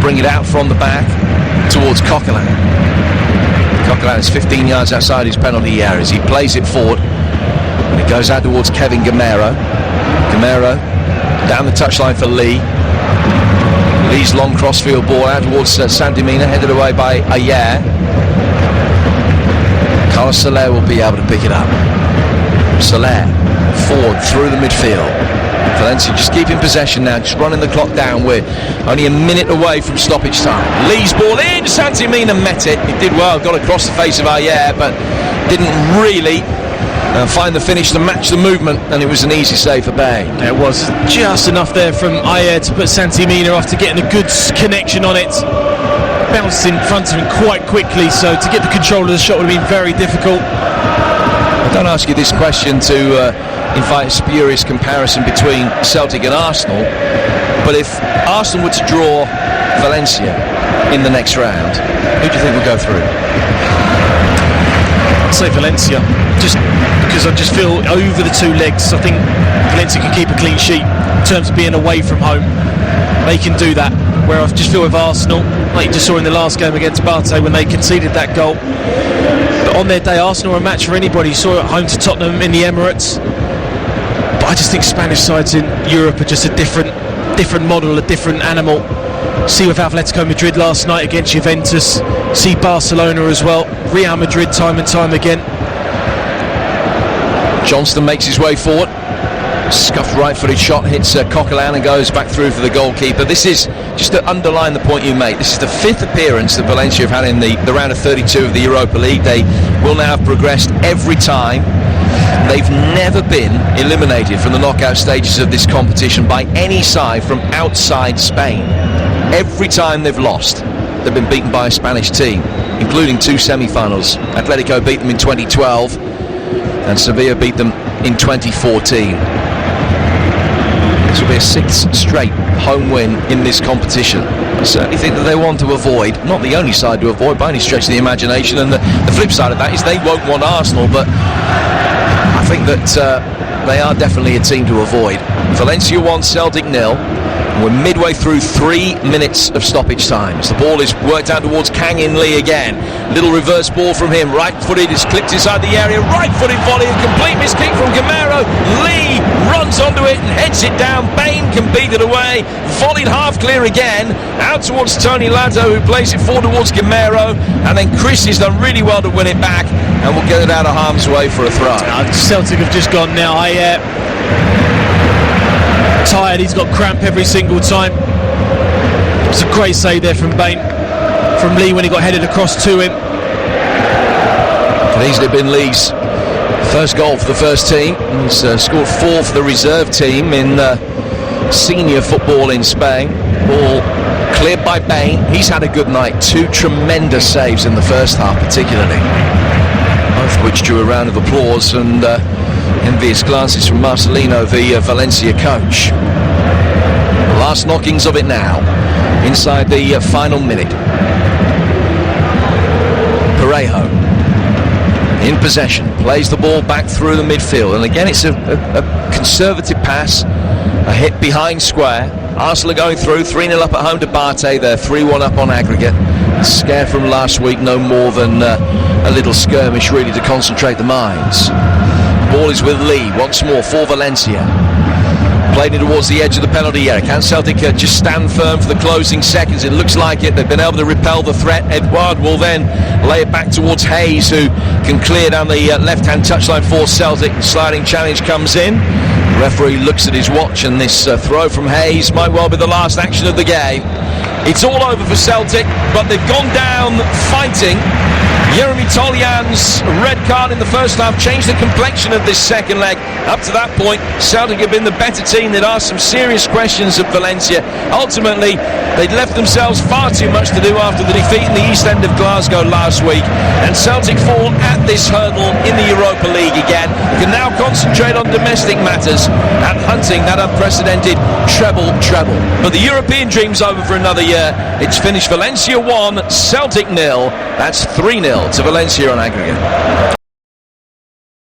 bring it out from the back towards Coquelin. Coquelin is 15 yards outside his penalty area as he plays it forward and it goes out towards Kevin Gamero. Gamero down the touchline for Lee. Lee's long crossfield ball out towards Santi Mina, headed away by Ayer. Carlos Soler will be able to pick it up. Soler forward through the midfield. Valencia just keeping possession now, just running the clock down. We're only a minute away from stoppage time. Lee's ball in, Santi Mina met it. He did well, got across the face of Ayer, but didn't really find the finish to match the movement, and it was an easy save for Bay. It was just enough there from Ayer to put Santi Mina off to getting a good connection on it. Bounced in front of him quite quickly, so to get the control of the shot would have been very difficult. I don't ask you this question to invite a spurious comparison between Celtic and Arsenal, but if Arsenal were to draw Valencia in the next round, who do you think will go through? I'd say Valencia, just because I just feel over the 2 legs, I think Valencia can keep a clean sheet in terms of being away from home. They can do that, where I just feel with Arsenal, like you just saw in the last game against Barté when they conceded that goal. But on their day, Arsenal are a match for anybody. You saw it at home to Tottenham in the Emirates. But I just think Spanish sides in Europe are just a different model, a different animal. See with Atletico Madrid last night against Juventus, see Barcelona as well, Real Madrid time and time again. Johnston makes his way forward, scuffed right-footed shot, hits Coquelin and goes back through for the goalkeeper. This is, just to underline the point you make, this is the 5th appearance that Valencia have had in the round of 32 of the Europa League. They will now have progressed every time. They've never been eliminated from the knockout stages of this competition by any side from outside Spain. Every time they've lost, they've been beaten by a Spanish team, including 2 semi-finals. Atletico beat them in 2012 and Sevilla beat them in 2014. This will be a 6th straight home win in this competition. I certainly think that they want to avoid, not the only side to avoid by any stretch of the imagination, and the flip side of that is they won't want Arsenal, but I think that they are definitely a team to avoid. Valencia 1, Celtic 0. We're midway through 3 minutes of stoppage time. As the ball is worked out towards Kang In Lee again. Little reverse ball from him. Right-footed, is clipped inside the area. Right-footed volley, a complete miskick from Gamero. Lee runs onto it and heads it down. Bain can beat it away. Volleyed half clear again. Out towards Tony Lato, who plays it forward towards Gamero. And then Christie's done really well to win it back and will get it out of harm's way for a throw. Celtic have just gone now. Tired, he's got cramp every single time. It's a great save there from Bain, from Lee when he got headed across to him. Could easily have been Lee's first goal for the first team. He's scored 4 for the reserve team in senior football in Spain. Ball cleared by Bain. He's had a good night. 2 tremendous saves in the first half particularly, both of which drew a round of applause and envious glances from Marcelino, the Valencia coach. Last knockings of it now, inside the final minute. Parejo in possession, plays the ball back through the midfield, and again it's a conservative pass, a hit behind square. Arsenal are going through, 3-0 up at home to Barté. They're 3-1 up on aggregate. A scare from last week, no more than a little skirmish really to concentrate the minds. Ball is with Lee once more for Valencia. Played it towards the edge of the penalty area. Can Celtic just stand firm for the closing seconds? It looks like it. They've been able to repel the threat. Edouard will then lay it back towards Hayes, who can clear down the left-hand touchline for Celtic. Sliding challenge comes in. The referee looks at his watch, and this throw from Hayes might well be the last action of the game. It's all over for Celtic, but they've gone down fighting. Jeremy Toljan's red card in the first half changed the complexion of this second leg. Up to that point, Celtic have been the better team. They'd asked some serious questions of Valencia. Ultimately, they'd left themselves far too much to do after the defeat in the East End of Glasgow last week. And Celtic fall at this hurdle in the Europa League again. They can now concentrate on domestic matters and hunting that unprecedented treble. But the European dream's over for another year. It's finished Valencia 1, Celtic 0. That's 3-0 to Valencia on aggregate.